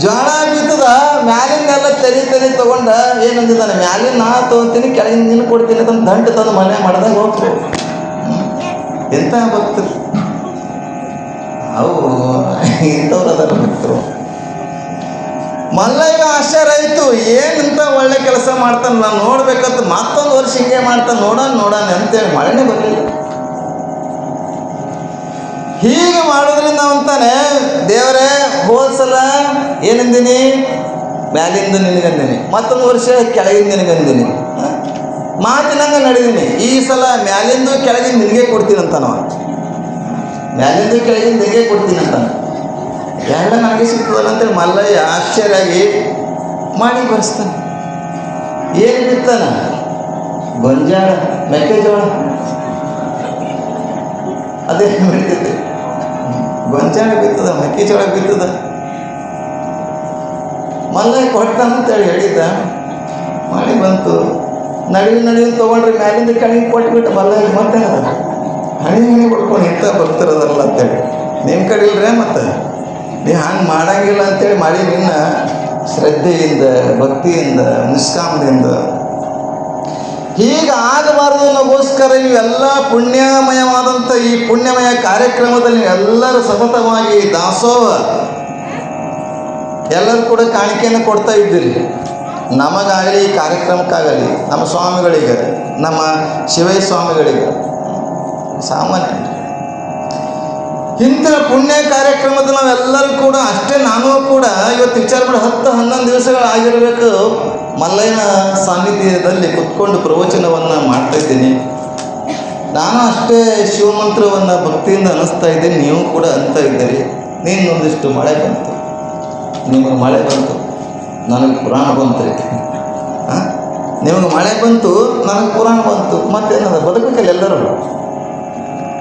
ಜ್ವಾಳ ಬಿತ್ತದ ಮ್ಯಾಲಿನೆಲ್ಲ ತೆರಿ ತೊಗೊಂಡ ಏನಂದಿದ್ದಾನೆ, ಮ್ಯಾಲಿನ ನಾ ತೊಗೊತೀನಿ, ಕೆಳಗಿನ ನೀನು ಕೊಡ್ತೀನಿ ಅಂತ ದಂಟು ತಂದು ಮನೆ ಮಾಡಿದಾಗ ಹೋಗ್ತು. ಎಂಥ ಭಕ್ತರು ಅವು, ಇಂಥವ್ರು ಅದರ ಭಕ್ತರು. ಮಲ್ಲಯ್ಯ ಆಶ್ಚರ್ಯ ಆಯಿತು, ಏನಂತ ಒಳ್ಳೆ ಕೆಲಸ ಮಾಡ್ತಾನೆ, ನಾನು ನೋಡ್ಬೇಕಂತ ಮತ್ತೊಂದು ವರ್ಷ ಹಿಂಗೆ ಮಾಡ್ತಾನೆ, ನೋಡೋಣ ಅಂತೇಳಿ ಮಳೆನೇ ಬರಲಿಲ್ಲ. ಹೀಗೆ ಮಾಡೋದ್ರಿಂದ ಅಂತಾನೆ, ದೇವರೇ ಹೋದ ಸಲ ಏನಂದೀನಿ, ಮ್ಯಾಲಿಂದ ನಿನಗಂದೀನಿ, ಮತ್ತೊಂದು ವರ್ಷ ಕೆಳಗಿಂದ ನಿನಗಂದೀನಿ, ಮಾತಿನಂಗೆ ನಡೆದೀನಿ, ಈ ಸಲ ಮ್ಯಾಲಿಂದು ಕೆಳಗಿಂದ ನಿನಗೆ ಕೊಡ್ತೀನಿ ಅಂತ. ನಾವು ಮ್ಯಾಲಿಂದು ಕೆಳಗಿಂದ ನಿನಗೆ ಕೊಡ್ತೀನಿ ಅಂತಾನೆ. ಎಲ್ಲ ನನಗೆ ಸಿಗ್ತದಲ್ಲ ಅಂತೇಳಿ ಮಲ್ಲಯ್ಯ ಆಶ್ಚರ್ಯಾಗಿ ಮಾಡಿ ಬರೆಸ್ತಾನೆ. ಏನು ಬಿತ್ತಾನ, ಗೊಂಜಾಳ, ಮೆಕ್ಕೆಜೋಳ, ಅದೇ ಬಿಡ್ತೈತಿ. ಗೊಂಜಾಳ ಬಿತ್ತದ, ಮೆಕ್ಕೆಜೋಳ ಬಿತ್ತದ. ಮಲ್ಲಯ್ಯ ಕೊಡ್ತಾನಂತೇಳಿ ಹೇಳಿದ್ದ, ಮಾಡಿ ಬಂತು. ನಡುವಿನ ತೊಗೊಂಡ್ರೆ ಮ್ಯಾಲಿಂದ ಕೆಳಗೆ ಕೊಟ್ಬಿಟ್ಟು ಮಲ್ಲಯ್ಯ ಮತ್ತೆ ಹಣಿ ಕೊಡ್ಕೊಂಡು ಇಂಥ ಬರ್ತಿರೋದಲ್ಲ ಅಂತೇಳಿ. ನಿಮ್ಮ ಕಡೆ ಇಲ್ರೇ, ಮತ್ತು ನೀವು ಹಂಗೆ ಮಾಡಂಗಿಲ್ಲ ಅಂತೇಳಿ ಮಾಡಿ ನಿನ್ನ ಶ್ರದ್ಧೆಯಿಂದ, ಭಕ್ತಿಯಿಂದ, ನಿಷ್ಕಾಮದಿಂದ. ಹೀಗೆ ಆಗಬಾರ್ದು ಅನ್ನೋಗೋಸ್ಕರ ನೀವೆಲ್ಲ ಪುಣ್ಯಮಯವಾದಂಥ ಈ ಪುಣ್ಯಮಯ ಕಾರ್ಯಕ್ರಮದಲ್ಲಿ ನೀವೆಲ್ಲರೂ ಸತತವಾಗಿ ದಾಸೋಹ ಎಲ್ಲರೂ ಕೂಡ ಕಾಣಿಕೆಯನ್ನು ಕೊಡ್ತಾ ಇದ್ದೀರಿ. ನಮಗಾಗಲಿ, ಈ ಕಾರ್ಯಕ್ರಮಕ್ಕಾಗಲಿ, ನಮ್ಮ ಸ್ವಾಮಿಗಳಿಗೆ, ನಮ್ಮ ಶಿವಯ್ಯ ಸ್ವಾಮಿಗಳಿಗೆ, ಸಾಮಾನ್ಯ ಇಂಥ ಪುಣ್ಯ ಕಾರ್ಯಕ್ರಮದ ನಾವೆಲ್ಲರೂ ಕೂಡ ಅಷ್ಟೇ. ನಾನು ಕೂಡ ಇವತ್ತು ವಿಚಾರ ಮಾಡಿ 10-11 ದಿವಸಗಳಾಗಿರಬೇಕು ಮಲ್ಲಯ್ಯನ ಸಾನ್ನಿಧ್ಯದಲ್ಲಿ ಕುತ್ಕೊಂಡು ಪ್ರವಚನವನ್ನು ಮಾಡ್ತಾಯಿದ್ದೀನಿ. ನಾನು ಅಷ್ಟೇ ಶಿವಮಂತ್ರವನ್ನು ಭಕ್ತಿಯಿಂದ ಅನ್ನಿಸ್ತಾ ಇದ್ದೀನಿ, ನೀವು ಕೂಡ ಅಂತ ಇದ್ದೀರಿ. ನೀನೊಂದಿಷ್ಟು ಮಳೆ ಬಂತು, ನಿಮಗೆ ಮಳೆ ಬಂತು, ನನಗೆ ಪುರಾಣ ಬಂತು ರೀ. ನಿಮಗೆ ಮಳೆ ಬಂತು, ನನಗೆ ಪುರಾಣ ಬಂತು. ಮತ್ತೇನದ ಬದುಕಬೇಕಲ್ಲ ಎಲ್ಲರೂ.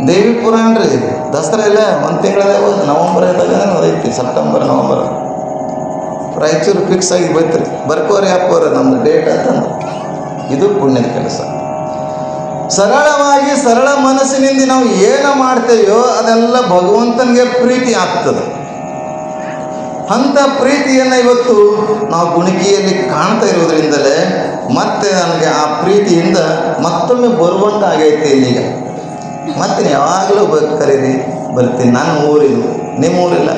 ದೇವಿ ಪುರಾಣ ರೀ, ದಸರಾ ಎಲ್ಲ ಒಂದು ತಿಂಗಳದೇ ನವಂಬರ್ ಐತಿ, ಸೆಪ್ಟೆಂಬರ್ ನವಂಬರ್. ರಾಯಚೂರು ಫಿಕ್ಸ್ ಆಗಿ ಬೈತ್ರಿ, ಬರ್ಕೋರಿ ಅಪ್ಪವ್ರೆ ನಮ್ಮದು ಡೇಟ್ ಅಂತಂದು. ಇದು ಪುಣ್ಯದ ಕೆಲಸ. ಸರಳವಾಗಿ ಸರಳ ಮನಸ್ಸಿನಿಂದ ನಾವು ಏನು ಮಾಡ್ತೇವೆಯೋ ಅದೆಲ್ಲ ಭಗವಂತನಿಗೆ ಪ್ರೀತಿ ಆಗ್ತದೆ. ಅಂಥ ಪ್ರೀತಿಯನ್ನು ಇವತ್ತು ನಾವು ಗುಣಿಕೆಯಲ್ಲಿ ಕಾಣ್ತಾ ಇರೋದ್ರಿಂದಲೇ ಮತ್ತೆ ನನಗೆ ಆ ಪ್ರೀತಿಯಿಂದ ಮತ್ತೊಮ್ಮೆ ಬರುವಂತಾಗೈತೆ ಇಲ್ಲಿಗ. ಮತ್ತೆ ಯಾವಾಗಲೂ ಕರೀರಿ, ಬರ್ತೀನಿ. ನನ್ನ ಊರಿದು, ನಿಮ್ಮ ಊರಿಲ್ಲ.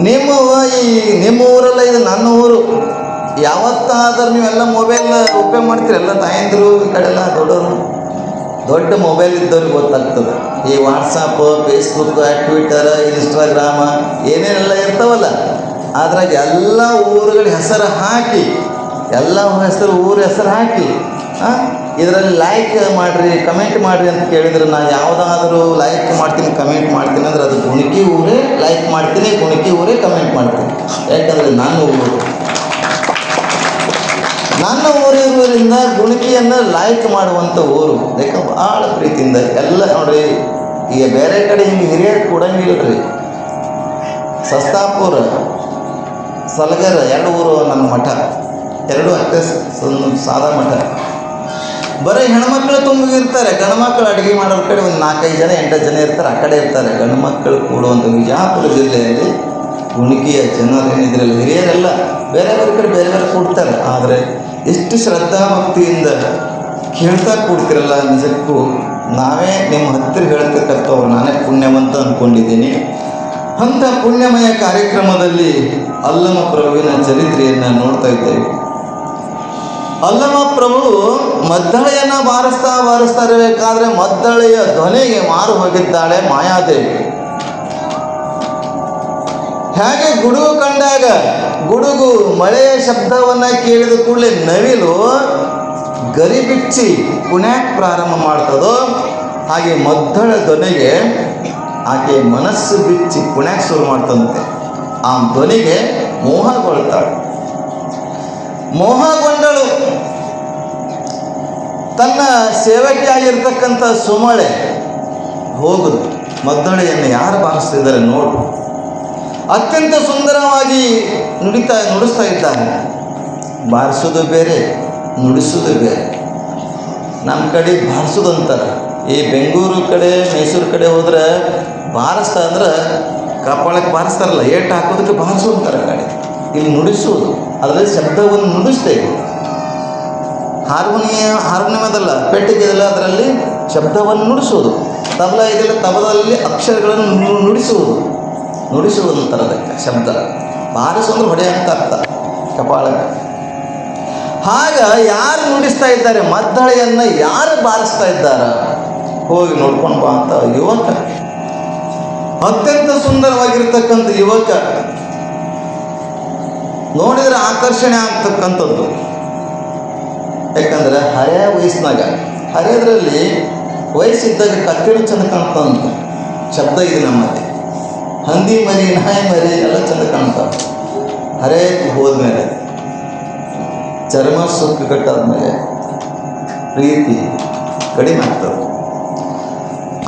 ನಿಮ್ಮ ಊರಲ್ಲ, ಇದು ನನ್ನ ಊರು. ಯಾವತ್ತಾದ್ರೂ ನೀವೆಲ್ಲ ಮೊಬೈಲ್ ಉಪಯೋಗ ಮಾಡ್ತೀರಿ, ಎಲ್ಲ ತಾಯಂದಿರು ಈ ಕಡೆಲ್ಲ ದೊಡ್ಡವರು. ದೊಡ್ಡ ಮೊಬೈಲ್ ಇದ್ದವ್ರಿಗೆ ಗೊತ್ತಾಗ್ತದೆ. ಈ ವಾಟ್ಸಪ್, ಫೇಸ್ಬುಕ್, ಟ್ವಿಟರ್, ಇನ್ಸ್ಟಾಗ್ರಾಮ ಏನೇನೆಲ್ಲ ಇರ್ತಾವಲ್ಲ, ಅದ್ರಾಗ ಎಲ್ಲ ಊರುಗಳ ಹೆಸರು ಹಾಕಿ, ಎಲ್ಲ ಊರ ಹೆಸರು ಹಾಕಿ ಇದರಲ್ಲಿ ಲೈಕ್ ಮಾಡಿರಿ, ಕಮೆಂಟ್ ಮಾಡಿರಿ ಅಂತ ಕೇಳಿದ್ರೆ, ನಾನು ಯಾವುದಾದ್ರೂ ಲೈಕ್ ಮಾಡ್ತೀನಿ, ಕಮೆಂಟ್ ಮಾಡ್ತೀನಿ ಅಂದ್ರೆ ಅದು ಗುಣಿಕೆ ಊರೇ ಲೈಕ್ ಮಾಡ್ತೀನಿ, ಗುಣಿಕೆ ಊರೇ ಕಮೆಂಟ್ ಮಾಡ್ತೀನಿ. ಯಾಕಂದರೆ ನನ್ನ ಊರಿರೋದ್ರಿಂದ ಗುಣಿಕೆಯನ್ನು ಲೈಕ್ ಮಾಡುವಂಥ ಊರು. ಯಾಕೆ ಭಾಳ ಪ್ರೀತಿಯಿಂದ ಎಲ್ಲ ನೋಡ್ರಿ. ಈಗ ಬೇರೆ ಕಡೆ ಹಿಂಗೆ ಹಿರಿಯರು ಕೊಡಂಗಿಲ್ಲ ರೀ. ಸಸ್ತಾಪುರ ಸಲಗರ 2 ಊರು ನನ್ನ ಮಠ, 2 ಅಷ್ಟೇ ಸಾದಾ ಮಠ. ಬರೀ ಹೆಣ್ಮಕ್ಳು ತುಂಬಿರ್ತಾರೆ, ಗಂಡು ಮಕ್ಕಳು ಅಡುಗೆ ಮಾಡೋರ ಕಡೆ ಒಂದು 4-5 ಜನ 8 ಜನ ಇರ್ತಾರೆ, ಆ ಕಡೆ ಇರ್ತಾರೆ. ಗಂಡು ಮಕ್ಕಳು ಕೂಡುವಂಥ ವಿಜಯಪುರ ಜಿಲ್ಲೆಯಲ್ಲಿ ಗುಣಿಕೆಯ ಜನರು ಏನಿದ್ರಲ್ಲ ಹಿರಿಯರೆಲ್ಲ ಬೇರೆ ಬೇರೆ ಕಡೆ ಬೇರೆ ಬೇರೆ ಕೂಡ್ತಾರೆ. ಆದರೆ ಎಷ್ಟು ಶ್ರದ್ಧಾ ಭಕ್ತಿಯಿಂದ ಕೇಳ್ತಾ ಕೂಡ್ತಿರಲ್ಲ, ನಿಜಕ್ಕೂ ನಾವೇ ನಿಮ್ಮ ಹತ್ತಿರ ಹೇಳ್ತಕ್ಕಂಥವ್ರು ನಾನೇ ಪುಣ್ಯವಂತ ಅಂದ್ಕೊಂಡಿದ್ದೀನಿ. ಅಂಥ ಪುಣ್ಯಮಯ ಕಾರ್ಯಕ್ರಮದಲ್ಲಿ ಅಲ್ಲಮ ಪ್ರಭುವಿನ ಚರಿತ್ರೆಯನ್ನು ನೋಡ್ತಾ ಇದ್ದೇವೆ. ಅಲ್ಲಮ ಪ್ರಭು ಮದ್ದಳೆಯನ್ನು ಬಾರಿಸ್ತಾ ಇರಬೇಕಾದ್ರೆ ಮದ್ದಳೆಯ ಧ್ವನಿಗೆ ಮಾರು ಹೋಗಿದ್ದಾಳೆ ಮಾಯಾದೇವಿ. ಹೇಗೆ ಗುಡುಗು ಕಂಡಾಗ ಗುಡುಗು ಮಳೆಯ ಶಬ್ದವನ್ನು ಕೇಳಿದ ಕೂಡಲೇ ನವಿಲು ಗರಿ ಬಿಚ್ಚಿ ಕುಣ್ಯಾಕ್ ಪ್ರಾರಂಭ ಮಾಡ್ತದೋ, ಹಾಗೆ ಮದ್ದಳ ಧ್ವನಿಗೆ ಆಕೆ ಮನಸ್ಸು ಬಿಚ್ಚಿ ಕುಣ್ಯಾಕ್ ಶುರು ಮಾಡ್ತಂತೆ. ಆ ಧ್ವನಿಗೆ ಮೋಹಗೊಳ್ತಾಳೆ. ಮೋಹಗೊಂಡಳು. ತನ್ನ ಸೇವಕಿಯಾಗಿರ್ತಕ್ಕಂಥ ಸುಮಳೆ ಹೋಗುದು, ಮದ್ದಳೆಯನ್ನು ಯಾರು ಬಾರಿಸ್ತಿದ್ದಾರೆ ನೋಡು. ಅತ್ಯಂತ ಸುಂದರವಾಗಿ ನುಡಿಸ್ತಾ ಇದ್ದಾನೆ. ಬಾರಿಸೋದು ಬೇರೆ, ನುಡಿಸೋದು ಬೇರೆ. ನಮ್ಮ ಕಡೆ ಬಾರಿಸೋದು ಅಂತಾರೆ. ಈ ಬೆಂಗಳೂರು ಕಡೆ ಮೈಸೂರು ಕಡೆ ಹೋದ್ರೆ ಬಾರಿಸ್ತಾ ಅಂದ್ರೆ ಕಪಾಳಕ್ಕೆ ಬಾರಿಸ್ತಾರಲ್ಲ, ಏಟು ಹಾಕೋದಕ್ಕೆ ಬಾರಿಸು ಅಂತಾರೆ ಕಡೆ. ಇಲ್ಲಿ ನುಡಿಸುವುದು, ಅದರಲ್ಲಿ ಶಬ್ದವನ್ನು ನುಡಿಸ್ತೇವೆ. ಹಾರ್ಮೋನಿಯಮದಲ್ಲ, ಪೆಟ್ಟಿಗೆದಲ್ಲ, ಅದರಲ್ಲಿ ಶಬ್ದವನ್ನು ನುಡಿಸುವುದು. ತಬಲ ಇದೆಲ್ಲ, ತಬಲದಲ್ಲಿ ಅಕ್ಷರಗಳನ್ನು ನುಡಿಸುವುದು ಅಂತಾರದಕ್ಕೆ ಶಬ್ದ. ಬಾರಿಸು ಅಂದ್ರೆ ಹೊಡೆ ಅಂತ ಅರ್ಥ ಕಪಾಳಕ್ಕೆ. ಆಗ ಯಾರು ನುಡಿಸ್ತಾ ಇದ್ದಾರೆ, ಮದ್ದಳೆಯನ್ನು ಯಾರು ಬಾರಿಸ್ತಾ ಇದ್ದಾರೆ, ಹೋಗಿ ನೋಡ್ಕೊಂಡು ಬಾ ಅಂತ ಯುವಕ, ಅತ್ಯಂತ ಸುಂದರವಾಗಿರ್ತಕ್ಕಂಥ ಯುವಕ, ನೋಡಿದರೆ ಆಕರ್ಷಣೆ ಆಗ್ತಕ್ಕಂಥದ್ದು. ಯಾಕಂದ್ರೆ ಹರೆಯ ವಯಸ್ಸಿನಾಗ, ಹರೆಯದ್ರಲ್ಲಿ ವಯಸ್ಸಿದ್ದಾಗ ಕತ್ತಿರು ಚಂದ ಕಾಣ್ತಂತ ಶಬ್ದ ಇದೆ ನಮ್ಮಲ್ಲಿ. ಹಂದಿ ಮರಿ, ನಾಯಿ ಮರಿ ಎಲ್ಲ ಚಂದ ಕಾಣ್ತಾವೆ. ಹರೆ ಹೋದ್ಮೇಲೆ, ಚರ್ಮ ಸುಕ್ಕ ಕಟ್ಟಾದ್ಮೇಲೆ ಪ್ರೀತಿ ಕಡಿಮೆ ಆಗ್ತದೆ.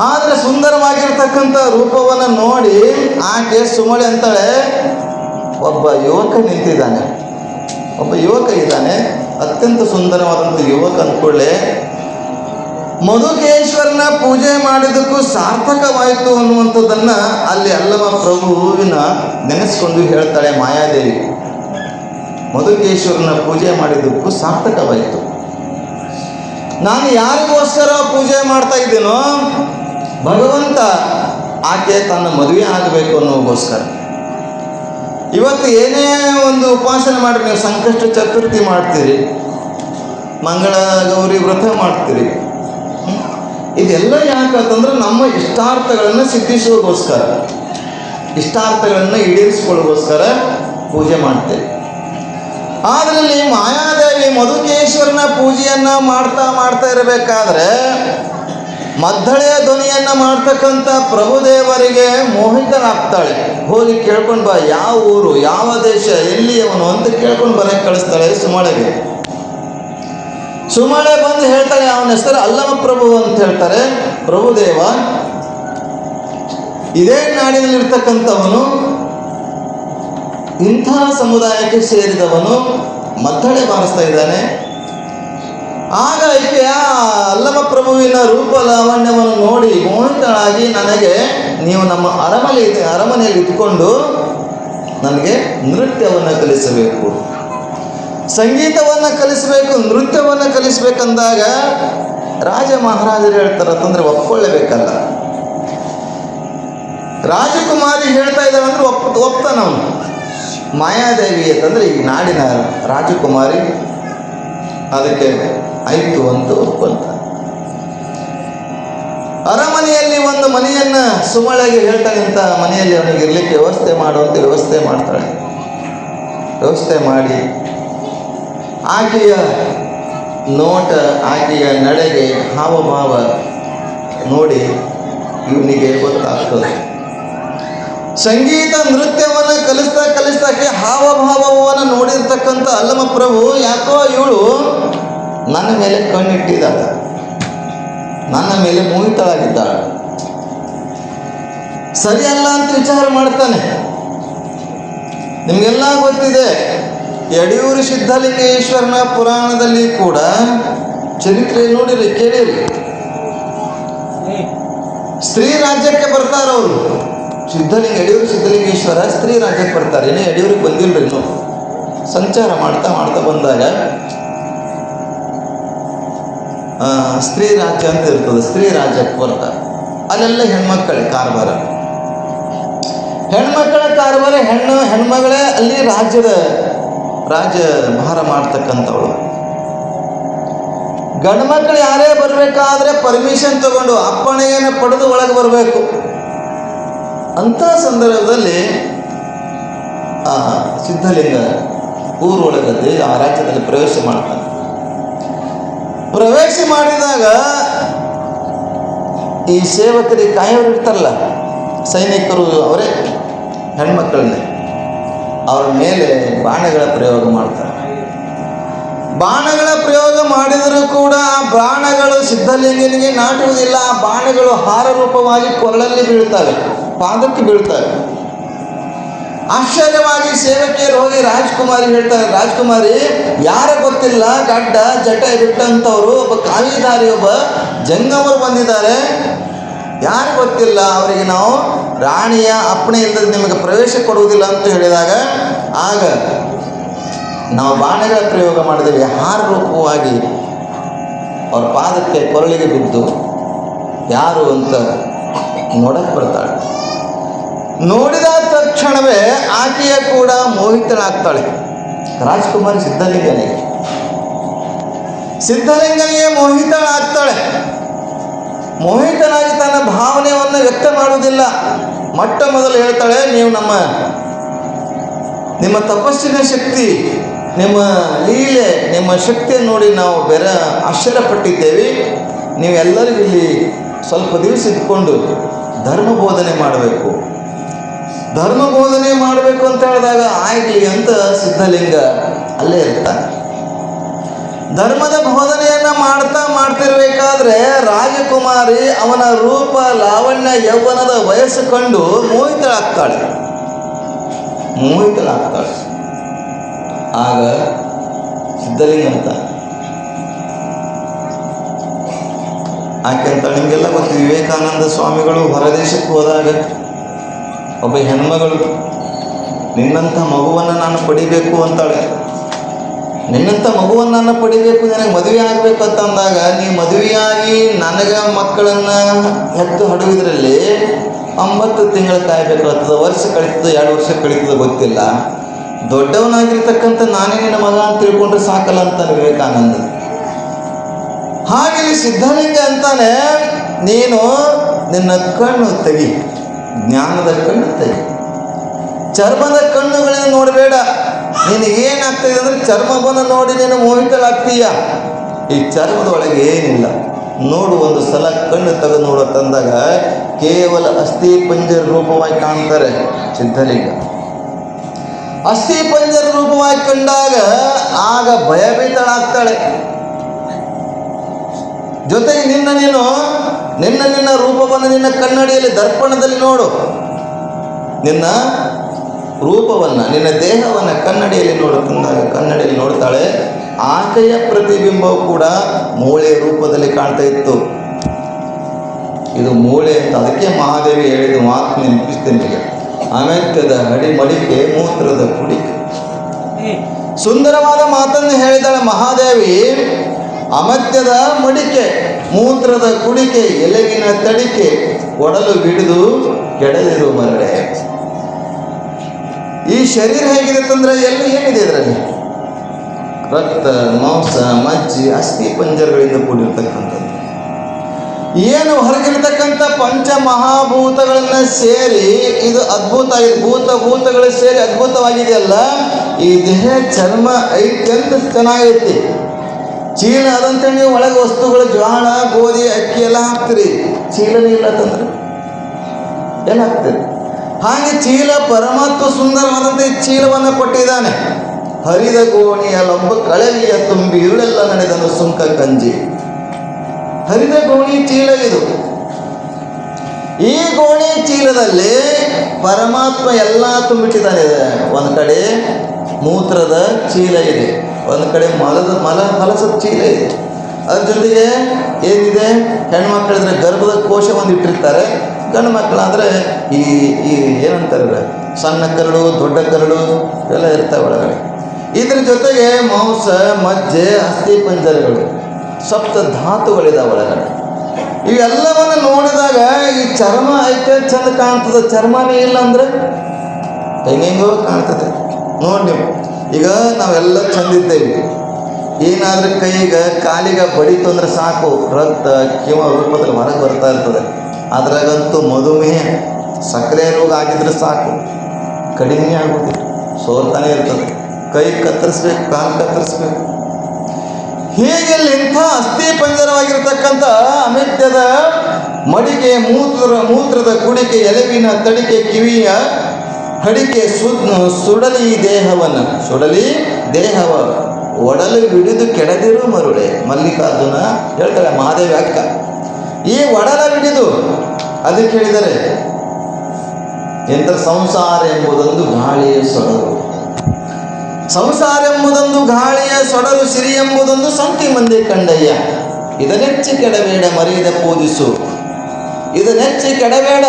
ಆದರೆ ಸುಂದರವಾಗಿರ್ತಕ್ಕಂಥ ರೂಪವನ್ನು ನೋಡಿ ಆಕೆ ಸುಮಳೆ ಅಂತಾಳೆ, ಒಬ್ಬ ಯುವಕ ನಿಂತಿದ್ದಾನೆ, ಒಬ್ಬ ಯುವಕ ಇದ್ದಾನೆ, ಅತ್ಯಂತ ಸುಂದರವಾದಂಥ ಯುವಕ ಅಂದ್ಕೊಳ್ಳೆ ಮಧುಕೇಶ್ವರನ ಪೂಜೆ ಮಾಡಿದ್ದಕ್ಕೂ ಸಾರ್ಥಕವಾಯಿತು ಅನ್ನುವಂಥದ್ದನ್ನು ಅಲ್ಲಿ ಅಲ್ಲಮ ಪ್ರಭುವಿನ ನೆನೆಸ್ಕೊಂಡು ಹೇಳ್ತಾಳೆ ಮಾಯಾದೇವಿ. ಮಧುಕೇಶ್ವರನ ಪೂಜೆ ಮಾಡಿದ್ದಕ್ಕೂ ಸಾರ್ಥಕವಾಯಿತು. ನಾನು ಯಾರಿಗೋಸ್ಕರ ಪೂಜೆ ಮಾಡ್ತಾ ಇದ್ದೀನೋ, ಭಗವಂತ ಆಕೆ ತನ್ನ ಮದುವೆ ಆಗಬೇಕು ಅನ್ನೋಗೋಸ್ಕರ. ಇವತ್ತು ಏನೇ ಒಂದು ಉಪಾಸನೆ ಮಾಡಿರಿ, ನೀವು ಸಂಕಷ್ಟ ಚತುರ್ಥಿ ಮಾಡ್ತೀರಿ, ಮಂಗಳ ಗೌರಿ ವ್ರತ ಮಾಡ್ತೀರಿ, ಇದೆಲ್ಲ ಯಾಕಂತಂದ್ರೆ ನಮ್ಮ ಇಷ್ಟಾರ್ಥಗಳನ್ನು ಸಿದ್ಧಿಸೋಗೋಸ್ಕರ, ಇಷ್ಟಾರ್ಥಗಳನ್ನು ಈಡೇರಿಸ್ಕೊಳ್ಳೋಗೋಸ್ಕರ ಪೂಜೆ ಮಾಡ್ತೇವೆ. ಅದರಲ್ಲಿ ಮಾಯಾದೇವಿ ಮಧುಕೇಶ್ವರನ ಪೂಜೆಯನ್ನು ಮಾಡ್ತಾ ಇರಬೇಕಾದ್ರೆ ಮದ್ದಳೆಯ ಧ್ವನಿಯನ್ನು ಮಾಡ್ತಕ್ಕಂಥ ಪ್ರಭುದೇವರಿಗೆ ಮೋಹಿತನಾಗ್ತಾಳೆ. ಹೋಗಿ ಕೇಳ್ಕೊಂಡು ಬಾ, ಯಾವ ಊರು, ಯಾವ ದೇಶ, ಎಲ್ಲಿಯವನು ಅಂತ ಕೇಳ್ಕೊಂಡು ಬರೋಕ್ಕೆ ಕಳಿಸ್ತಾಳೆ ಸುಮಳೆಗೆ. ಸುಮಳೆ ಬಂದು ಹೇಳ್ತಾಳೆ, ಅವನ ಹೆಸರು ಅಲ್ಲಮ ಪ್ರಭು ಅಂತ ಹೇಳ್ತಾರೆ. ಪ್ರಭುದೇವ ಇದೇ ನಾಡಿನಲ್ಲಿರ್ತಕ್ಕಂಥವನು, ಇಂಥ ಸಮುದಾಯಕ್ಕೆ ಸೇರಿದವನು, ಮದ್ದಳೆ ಬಾರಿಸ್ತಾ ಇದ್ದಾನೆ. ಆಗ ಈಕೆ ಆ ಅಲ್ಲಮ ಪ್ರಭುವಿನ ರೂಪ ಲಾವಣ್ಯವನ್ನು ನೋಡಿ ಮೋಹಿತಳಾಗಿ, ನನಗೆ ನೀವು ನಮ್ಮ ಅರಮನೆಯಲ್ಲಿ ಇದ್ದುಕೊಂಡು ನನಗೆ ನೃತ್ಯವನ್ನು ಕಲಿಸಬೇಕು, ಸಂಗೀತವನ್ನು ಕಲಿಸಬೇಕು, ನೃತ್ಯವನ್ನು ಕಲಿಸಬೇಕಂದಾಗ ರಾಜ ಮಹಾರಾಜರು ಹೇಳ್ತಾರೆ ಅಂತಂದರೆ ಒಪ್ಕೊಳ್ಳೇಬೇಕಲ್ಲ. ರಾಜಕುಮಾರಿ ಹೇಳ್ತಾ ಇದ್ದಾಳೆ ಅಂದರೆ ಒಪ್ತಾನವನು. ಮಾಯಾದೇವಿ ಅಂತಂದರೆ ಈ ನಾಡಿನ ರಾಜಕುಮಾರಿ, ಅದಕ್ಕೆ ಆಯಿತು ಅಂತ ಒಪ್ಕೊಂತ ಅರಮನೆಯಲ್ಲಿ ಒಂದು ಮನೆಯನ್ನು ಸುಮಳೆಗೆ ಹೇಳ್ತಾಳೆ. ಇಂಥ ಮನೆಯಲ್ಲಿ ಅವನಿಗೆ ಇರಲಿಕ್ಕೆ ವ್ಯವಸ್ಥೆ ಮಾಡುವಂಥ ವ್ಯವಸ್ಥೆ ಮಾಡ್ತಾಳೆ. ವ್ಯವಸ್ಥೆ ಮಾಡಿ ಆಕೆಯ ನೋಟ, ಆಕೆಯ ನಡೆಗೆ ಹಾವಭಾವ ನೋಡಿ ಇವನಿಗೆ ಗೊತ್ತಾಗ್ತದೆ. ಸಂಗೀತ ನೃತ್ಯವನ್ನು ಕಲಿಸ್ತಾಕೆ ಹಾವಭಾವವನ್ನು ನೋಡಿರ್ತಕ್ಕಂಥ ಅಲ್ಲಮ ಪ್ರಭು ಯಾಕೋ ಇವಳು ನನ್ನ ಮೇಲೆ ಕಣ್ಣಿಟ್ಟಿದ್ದಾಳೆ, ನನ್ನ ಮೇಲೆ ಮೋಹಿತಳಾಗಿದ್ದಾಳೆ, ಸರಿಯಲ್ಲ ಅಂತ ವಿಚಾರ ಮಾಡ್ತಾನೆ. ನಿಮಗೆಲ್ಲ ಗೊತ್ತಿದೆ, ಯಡಿಯೂರು ಸಿದ್ಧಲಿಂಗೇಶ್ವರನ ಪುರಾಣದಲ್ಲಿ ಕೂಡ ಚರಿತ್ರೆ ನೋಡಿರಿ, ಕೇಳಿರಿ. ಸ್ತ್ರೀ ರಾಜ್ಯಕ್ಕೆ ಬರ್ತಾರವರು. ಯಡಿಯೂರು ಸಿದ್ಧಲಿಂಗೇಶ್ವರ ಸ್ತ್ರೀ ರಾಜ್ಯಕ್ಕೆ ಬರ್ತಾರೆ. ಇನ್ನೂ ಯಡಿಯೂರಿಗೆ ಬಂದಿಲ್ರಿ, ಇನ್ನು ಸಂಚಾರ ಮಾಡ್ತಾ ಮಾಡ್ತಾ ಬಂದಾಗ ಸ್ತ್ರೀ ರಾಜ್ಯ ಅಂತ ಇರ್ತದೆ. ಸ್ತ್ರೀ ರಾಜ್ಯಕ್ಕೆ ಬರ್ತಾರೆ. ಅಲ್ಲೆಲ್ಲ ಹೆಣ್ಮಕ್ಕಳೇ ಕಾರವಾರ, ಹೆಣ್ಮಕ್ಕಳ ಕಾರವಾರ. ಹೆಣ್ಮಗಳೇ ಅಲ್ಲಿ ರಾಜ್ಯ ಭಾರ ಮಾಡ್ತಕ್ಕಂಥವಳು. ಗಂಡು ಮಕ್ಕಳು ಯಾರೇ ಬರಬೇಕಾದ್ರೆ ಪರ್ಮಿಷನ್ ತಗೊಂಡು ಅಪ್ಪಣೆಯನ್ನು ಪಡೆದು ಒಳಗೆ ಬರಬೇಕು. ಅಂಥ ಸಂದರ್ಭದಲ್ಲಿ ಆ ಸಿದ್ಧಲಿಂಗ ಊರೊಳಗಲ್ಲಿ ಆ ರಾಜ್ಯದಲ್ಲಿ ಪ್ರವೇಶ ಮಾಡ್ತಾನೆ. ಪ್ರವೇಶ ಮಾಡಿದಾಗ ಈ ಸೇವಕರಿಗೆ ಕಾಯೋರು ಇರ್ತಾರಲ್ಲ, ಸೈನಿಕರು ಅವರೇ ಹೆಣ್ಮಕ್ಕಳನ್ನೇ, ಅವ್ರ ಮೇಲೆ ಬಾಣಗಳ ಪ್ರಯೋಗ ಮಾಡ್ತಾರೆ. ಬಾಣಗಳ ಪ್ರಯೋಗ ಮಾಡಿದರೂ ಕೂಡ ಆ ಬಾಣಗಳು ಸಿದ್ಧಲಿಂಗನಿಗೆ ನಾಟುವುದಿಲ್ಲ. ಆ ಬಾಣಗಳು ಹಾರ ರೂಪವಾಗಿ ಕೊರಳಲ್ಲಿ ಬೀಳ್ತವೆ, ಪಾದಕ್ಕೆ ಬೀಳ್ತವೆ. ಆಶ್ಚರ್ಯವಾಗಿ ಸೇವಕಿಯರು ಹೋಗಿ ರಾಜ್ಕುಮಾರಿ ಹೇಳ್ತಾರೆ, ರಾಜ್ಕುಮಾರಿ ಯಾರ ಗೊತ್ತಿಲ್ಲ, ಗಡ್ಡ ಜಟ ಬಿಟ್ಟಂಥವ್ರು ಒಬ್ಬ ಕಾವಿಧಾರಿ, ಒಬ್ಬ ಜಂಗಮರು ಬಂದಿದ್ದಾರೆ, ಯಾರು ಗೊತ್ತಿಲ್ಲ, ಅವರಿಗೆ ನಾವು ರಾಣಿಯ ಅಪ್ಪಣೆ ಇಲ್ಲದೆ ನಿಮಗೆ ಪ್ರವೇಶ ಕೊಡುವುದಿಲ್ಲ ಅಂತ ಹೇಳಿದಾಗ, ಆಗ ನಾವು ಬಾಣಗಳ ಪ್ರಯೋಗ ಮಾಡಿದ್ದೇವೆ, ಹಾರ ರೂಪವಾಗಿ ಅವ್ರ ಪಾದಕ್ಕೆ ಕೊರಳಿಗೆ ಬಿದ್ದು ಯಾರು ಅಂತ ನೋಡಕ್ಕೆ ಬರ್ತಾಳೆ. ನೋಡಿದ ತಕ್ಷಣವೇ ಆಕೆಯ ಕೂಡ ಮೋಹಿತಳಾಗ್ತಾಳೆ. ರಾಜ್ಕುಮಾರಿ ಸಿದ್ಧಲಿಂಗನಿಗೆ ಮೋಹಿತಳಾಗ್ತಾಳೆ. ಮೋಹಿತನಾಗಿ ತನ್ನ ಭಾವನೆಯನ್ನು ವ್ಯಕ್ತ ಮಾಡುವುದಿಲ್ಲ. ಮೊಟ್ಟ ಮೊದಲು ಹೇಳ್ತಾಳೆ, ನೀವು ನಿಮ್ಮ ತಪಸ್ಸಿನ ಶಕ್ತಿ, ನಿಮ್ಮ ಲೀಲೆ, ನಿಮ್ಮ ಶಕ್ತಿಯನ್ನು ನೋಡಿ ನಾವು ಆಶ್ಚರ್ಯಪಟ್ಟಿದ್ದೇವೆ. ನೀವೆಲ್ಲರಿಗೂ ಇಲ್ಲಿ ಸ್ವಲ್ಪ ದಿವಸ ಇದ್ಕೊಂಡು ಧರ್ಮ ಬೋಧನೆ ಮಾಡಬೇಕು ಅಂತ ಹೇಳಿದಾಗ ಆಗಲಿ ಅಂತ ಸಿದ್ಧಲಿಂಗ ಅಲ್ಲೇ ಇರ್ತಾನೆ. ಧರ್ಮದ ಬೋಧನೆಯನ್ನು ಮಾಡ್ತಿರ್ಬೇಕಾದ್ರೆ ರಾಜಕುಮಾರಿ ಅವನ ರೂಪ, ಲಾವಣ್ಯ, ಯೌವನದ ವಯಸ್ಸು ಕಂಡು ಮೋಹಿತಳಾಗ್ತಾಳೆ. ಆಗ ಸಿದ್ಧಲಿಂಗ ಅಂತ ಆಕೆ ಅಂತ ನಿಮಗೆಲ್ಲ ಗೊತ್ತು, ವಿವೇಕಾನಂದ ಸ್ವಾಮಿಗಳು ಹೊರದೇಶಕ್ಕೆ ಹೋದಾಗ ಒಬ್ಬ ಹೆಣ್ಮಗಳು ನಿನ್ನಂಥ ಮಗುವನ್ನು ನಾನು ಪಡಿಬೇಕು ಅಂತಾಳೆ. ನಿನ್ನಂಥ ಮಗುವನ್ನು ನಾನು ಪಡಿಬೇಕು, ನನಗೆ ಮದುವೆ ಆಗಬೇಕು ಅಂತ ಅಂದಾಗ, ನೀವು ಮದುವೆಯಾಗಿ ನನಗೆ ಮಕ್ಕಳನ್ನು ಹೆತ್ತು ಹಡುವುದರಲ್ಲಿ 9 ತಿಂಗಳು ಕಾಯಬೇಕಾಗ್ತದೆ. ವರ್ಷ ಕಳೀತದೆ, 2 ವರ್ಷ ಕಳೀತದೆ ಗೊತ್ತಿಲ್ಲ. ದೊಡ್ಡವನಾಗಿರ್ತಕ್ಕಂಥ ನಾನೇ ನಿನ್ನ ಮಗ ಅಂತ ತಿಳ್ಕೊಂಡ್ರೆ ಸಾಕಲ್ಲ ಅಂತಾನೆ ವಿವೇಕಾನಂದ. ಹಾಗೆ ಸಿದ್ಧಲಿಂಗ ಅಂತಾನೆ, ನೀನು ನಿನ್ನ ಕಣ್ಣು ತೆಗಿ, ಜ್ಞಾನದ ಕಣ್ಣು ತೆಗಿ, ಚರ್ಮದ ಕಣ್ಣುಗಳನ್ನು ನೋಡಬೇಡ. ನಿನಗೇನಾಗ್ತದೆ ಅಂದರೆ ಚರ್ಮವನ್ನು ನೋಡಿ ನೀನು ಮೋಹಿತಳಾಗ್ತೀಯ. ಈ ಚರ್ಮದೊಳಗೆ ಏನಿಲ್ಲ ನೋಡು, ಒಂದು ಸಲ ಕಣ್ಣು ತೆಗೆದು ನೋಡು ತಂದಾಗ ಕೇವಲ ಅಸ್ಥಿ ಪಂಜರ ರೂಪವಾಗಿ ಕಾಣ್ತಾರೆ ಸಿದ್ಧಲಿಂಗ. ಅಸ್ಥಿ ಪಂಜರ ರೂಪವಾಗಿ ಕಂಡಾಗ ಆಗ ಭಯಭೀತಳಾಗ್ತಾಳೆ. ಜೊತೆಗೆ ನಿನ್ನ ರೂಪವನ್ನು ನಿನ್ನ ಕನ್ನಡಿಯಲ್ಲಿ ದರ್ಪಣದಲ್ಲಿ ನೋಡು. ನಿನ್ನ ರೂಪವನ್ನು, ನಿನ್ನ ದೇಹವನ್ನು ಕನ್ನಡಿಯಲ್ಲಿ ನೋಡುತ್ತಂದಾಗ ಕನ್ನಡಿಯಲ್ಲಿ ನೋಡ್ತಾಳೆ. ಆಕೆಯ ಪ್ರತಿಬಿಂಬವು ಕೂಡ ಮೂಳೆಯ ರೂಪದಲ್ಲಿ ಕಾಣ್ತಾ ಇತ್ತು. ಇದು ಮೂಳೆ ಅಂತ ಅದಕ್ಕೆ ಮಹಾದೇವಿ ಹೇಳಿದ ಮಾತು ನೆನಪಿಸ್ತೇನೆ. ಅಮೆತ್ಯದ ಮಡಿಕೆ ಮೂತ್ರದ ಕುಡಿಕೆ. ಸುಂದರವಾದ ಮಾತನ್ನು ಹೇಳಿದಾಳೆ ಮಹಾದೇವಿ. ಅಮತ್ಯದ ಮಡಿಕೆ, ಮೂತ್ರದ ಕುಡಿಕೆ, ಎಲೆಗಿನ ತಡಿಕೆ, ಒಡಲು ಬಿಡಿದು ಕೆಡದಿರು ಮರಳೆ. ಈ ಶರೀರ ಹೇಗಿದೆ ಅಂತಂದ್ರೆ ಎಲ್ಲ ಏನಿದೆ ಇದರಲ್ಲಿ? ರಕ್ತ, ಮಾಂಸ, ಮಜ್ಜಿ, ಅಸ್ಥಿ ಪಂಜರಗಳಿಂದ ಕೂಡಿರ್ತಕ್ಕಂಥದ್ದು. ಏನು ಹೊರಗಿರ್ತಕ್ಕಂಥ ಪಂಚಮಹಾಭೂತಗಳನ್ನ ಸೇರಿ ಇದು ಅದ್ಭುತ ಆಗಿದೆ. ಭೂತಗಳು ಸೇರಿ ಅದ್ಭುತವಾಗಿದೆಯಲ್ಲ. ಈ ದೇಹ ಚರ್ಮ ಐತಿ ಅಂತ ಚೆನ್ನಾಗೈತಿ. ಚೀಲ ಅದಂತ ನೀವು ಒಳಗೆ ವಸ್ತುಗಳು ಜ್ವಾಳ, ಗೋಧಿ, ಅಕ್ಕಿ ಎಲ್ಲ ಹಾಕ್ತೀರಿ. ಚೀಲನೇ ಇಲ್ಲ ಅಂತಂದ್ರೆ ಎಲ್ಲ ಹಾಕ್ತೀರಿ. ಹಾಗೆ ಚೀಲ, ಪರಮಾತ್ಮ ಸುಂದರವಾದಂಥ ಈ ಚೀಲವನ್ನು ಕೊಟ್ಟಿದ್ದಾನೆ. ಹರಿದ ಗೋಣಿಯ ಲೊಬ್ಬ ಕಳವಿಯ ತುಂಬಿ ಇರುಳೆಲ್ಲ ನಡೆದನು ಸುಂಕ ಕಂಜಿ. ಹರಿದ ಗೋಣಿ ಚೀಲ ಇದು. ಈ ಗೋಣಿ ಚೀಲದಲ್ಲಿ ಪರಮಾತ್ಮ ಎಲ್ಲ ತುಂಬಿಟ್ಟಿದ್ದಾನೆ. ಒಂದು ಕಡೆ ಮೂತ್ರದ ಚೀಲ ಇದೆ, ಒಂದು ಕಡೆ ಫಲಸದ ಚೀಲ ಇದೆ. ಅದ್ರ ಜೊತೆಗೆ ಏನಿದೆ, ಹೆಣ್ಮಕ್ಳಿದ್ರೆ ಗರ್ಭದ ಕೋಶ ಒಂದು ಇಟ್ಟಿರ್ತಾರೆ, ಗಂಡು ಮಕ್ಕಳಾದರೆ ಈ ಏನಂತಾರೆ ಸಣ್ಣ ಕರಳು, ದೊಡ್ಡ ಕರಳು ಎಲ್ಲ ಇರ್ತವೆ ಒಳಗಡೆ. ಇದ್ರ ಜೊತೆಗೆ ಮಾಂಸ, ಮಜ್ಜೆ, ಅಸ್ಥಿ ಪಂಜರಗಳು, ಸಪ್ತ ಧಾತುಗಳಿದಾವೆ ಒಳಗಡೆ. ಇವೆಲ್ಲವನ್ನು ನೋಡಿದಾಗ ಈ ಚರ್ಮ ಐತೆ ಚಂದ ಕಾಣ್ತದೆ, ಚರ್ಮನೇ ಇಲ್ಲ ಅಂದರೆ ಹೆಂಗೆಂಗೋ ಕಾಣ್ತದೆ. ನೋಡಿ ನೀವು ಈಗ ನಾವೆಲ್ಲ ಚಂದಿದ್ದೇವೆ, ಏನಾದರೂ ಕೈಗೆ ಕಾಲಿಗೆ ಬಡಿತು ಅಂದರೆ ಸಾಕು, ರಕ್ತ ಕಿವ ರೂಪದಲ್ಲಿ ಹೊರಗೆ ಬರ್ತಾ ಇರ್ತದೆ. ಅದ್ರಾಗಂತೂ ಮಧುಮೇಹ, ಸಕ್ಕರೆ ರೋಗ ಆಗಿದ್ರೆ ಸಾಕು, ಕಡಿಮೆ ಆಗೋದು, ಸೋರ್ತಾನೆ ಇರ್ತದೆ. ಕೈ ಕತ್ತರಿಸ್ಬೇಕು, ಕಾಲು ಕತ್ತರಿಸ್ಬೇಕು. ಹೀಗೆ ಇಂಥ ಅಸ್ಥಿ ಪಂಜರವಾಗಿರ್ತಕ್ಕಂಥ ಅಮೆತ್ಯದ ಮಡಿಕೆ, ಮೂತ್ರದ ಕುಡಿಕೆ, ಎಲುಬಿನ ತಡಿಕೆ, ಕಿವಿಯ ಹಡಿಕೆ, ಸುಡಲಿ ದೇಹವ ಒಡಲು ಹಿಡಿದು ಕೆಡದಿರು ಮರುಳೆ. ಮಲ್ಲಿಕಾರ್ಜುನ ಹೇಳ್ತಾರೆ, ಮಹಾದೇವಿ ಅಕ್ಕ. ಈ ಒಡಲ ಹಿಡಿದು ಅದಕ್ಕೆ ಹೇಳಿದರೆ ಎಂಥ ಸಂಸಾರ ಎಂಬುದೊಂದು ಗಾಳಿಯ ಸೊಡರು, ಸಂಸಾರ ಎಂಬುದೊಂದು ಗಾಳಿಯ ಸೊಡರು, ಸಿರಿ ಎಂಬುದೊಂದು ಸಂತಿ ಮಂದಿ ಕಂಡಯ್ಯ. ಇದನ್ನೆಚ್ಚಿ ಕೆಡಬೇಡ ಮರೆಯದೆ ಪೂಜಿಸು, ಇದನ್ನೆಚ್ಚಿ ಕೆಡಬೇಡ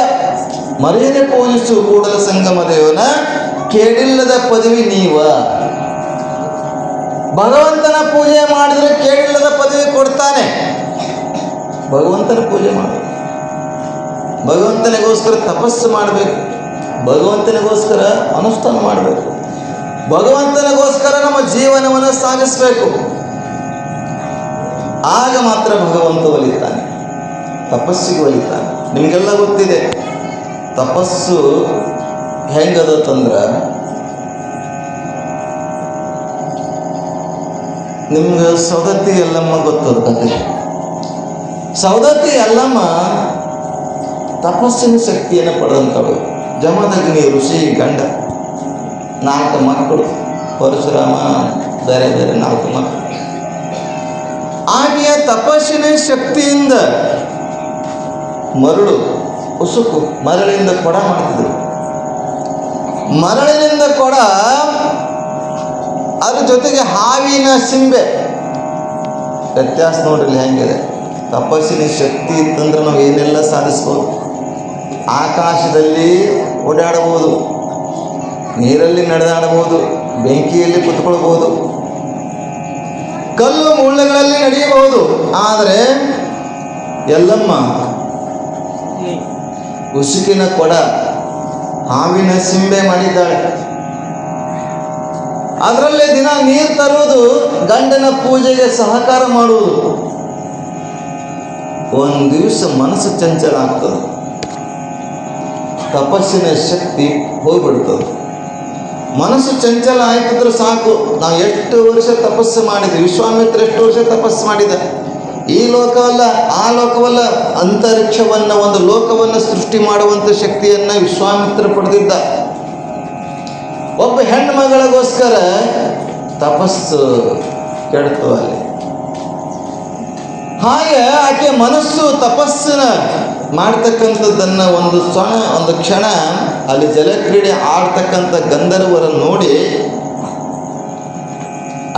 ಮರೆಯದೆ ಪೂಜಿಸು ಕೂಡಲ ಸಂಗಮ ದೇವನ ಕೇಳಿಲ್ಲದ ಪದವಿ ನೀವ. ಭಗವಂತನ ಪೂಜೆ ಮಾಡಿದ್ರೆ ಕೇಳಿಲ್ಲದ ಪದವಿ ಕೊಡ್ತಾನೆ. ಭಗವಂತನ ಪೂಜೆ ಮಾಡು, ಭಗವಂತನಿಗೋಸ್ಕರ ತಪಸ್ಸು ಮಾಡಬೇಕು, ಭಗವಂತನಿಗೋಸ್ಕರ ಅನುಷ್ಠಾನ ಮಾಡಬೇಕು, ಭಗವಂತನಿಗೋಸ್ಕರ ನಮ್ಮ ಜೀವನವನ್ನು ಸಾಗಿಸಬೇಕು. ಆಗ ಮಾತ್ರ ಭಗವಂತ ಒಲಿತಾನೆ, ತಪಸ್ಸಿಗೆ ಒಲಿತಾನೆ. ನಿಮಗೆಲ್ಲ ಗೊತ್ತಿದೆ ತಪಸ್ಸು ಹೆಂಗದಂದ್ರೆ, ನಿಮ್ಗೆ ಸೌದತ್ತಿ ಎಲ್ಲಮ್ಮ ಗೊತ್ತದ ಕತೆ. ಸೌದತ್ತಿ ಎಲ್ಲಮ್ಮ ತಪಸ್ಸಿನ ಶಕ್ತಿಯನ್ನು ಪಡೆದಂಥವಳು. ಜಮದಗ್ನಿ ಋಷಿ ಗಂಡ, 4 ಮಕ್ಕಳು, ಪರಶುರಾಮ ಬೇರೆ 4 ಮಕ್ಕಳು. ಆಕೆಯ ತಪಸ್ಸಿನ ಶಕ್ತಿಯಿಂದ ಮರಳು, ಉಸುಕು, ಮರಳಿಂದ ಕೊಡ ಮಾಡ್ತಿದ್ರು. ಮರಳಿನಿಂದ ಕೊಡ, ಅದ್ರ ಜೊತೆಗೆ ಹಾವಿನ ಸಿಂಬೆ. ವ್ಯತ್ಯಾಸ ನೋಡ್ರಿ ಹೆಂಗಿದೆ. ತಪಸ್ಸಿನ ಶಕ್ತಿ ಇತ್ತಂದ್ರೆ ನಾವು ಏನೆಲ್ಲ ಸಾಧಿಸ್ಬೋದು. ಆಕಾಶದಲ್ಲಿ ಓಡಾಡಬಹುದು, ನೀರಲ್ಲಿ ನಡೆದಾಡಬಹುದು, ಬೆಂಕಿಯಲ್ಲಿ ಕುತ್ಕೊಳ್ಬೋದು, ಕಲ್ಲು ಮುಳ್ಳುಗಳಲ್ಲಿ ನಡೆಯಬಹುದು. ಆದರೆ ಎಲ್ಲಮ್ಮ ಉಸುಕಿನ ಕೊಡ, ಹಾವಿನ ಸಿಂಬೆ ಮಾಡಿದ್ದಾಳೆ. ಅದರಲ್ಲೇ ದಿನ ನೀರು ತರುವುದು, ಗಂಡನ ಪೂಜೆಗೆ ಸಹಕಾರ ಮಾಡುವುದು. ಒಂದು ದಿವಸ ಮನಸ್ಸು ಚಂಚಲ ಆಗ್ತದೆ, ತಪಸ್ಸಿನ ಶಕ್ತಿ ಹೋಗ್ಬಿಡ್ತದೆ. ಮನಸ್ಸು ಚಂಚಲ ಆಯ್ತಿದ್ರೆ ಸಾಕು. ನಾವು ಎಷ್ಟು ವರ್ಷ ತಪಸ್ಸು ಮಾಡಿದ್ವಿ, ವಿಶ್ವಾಮಿತ್ರ ಎಷ್ಟು ವರ್ಷ ತಪಸ್ಸು ಮಾಡಿದ. ಈ ಲೋಕವಲ್ಲ, ಆ ಲೋಕವಲ್ಲ, ಅಂತರಿಕ್ಷವನ್ನು, ಒಂದು ಲೋಕವನ್ನು ಸೃಷ್ಟಿ ಮಾಡುವಂಥ ಶಕ್ತಿಯನ್ನು ವಿಶ್ವಾಮಿತ್ರ ಪಡೆದಿದ್ದ. ಒಬ್ಬ ಹೆಣ್ಣು ಮಗಳಿಗೋಸ್ಕರ ತಪಸ್ಸು ಕೆಡ್ತು ಅಲ್ಲಿ. ಹಾಗೆ ಆಕೆ ಮನಸ್ಸು ತಪಸ್ಸಿನ ಮಾಡ್ತಕ್ಕಂಥದ್ದನ್ನು ಒಂದು ಕ್ಷಣ ಅಲ್ಲಿ ಜಲಕ್ರೀಡೆ ಆಡ್ತಕ್ಕಂಥ ಗಂಧರ್ವರನ್ನು ನೋಡಿ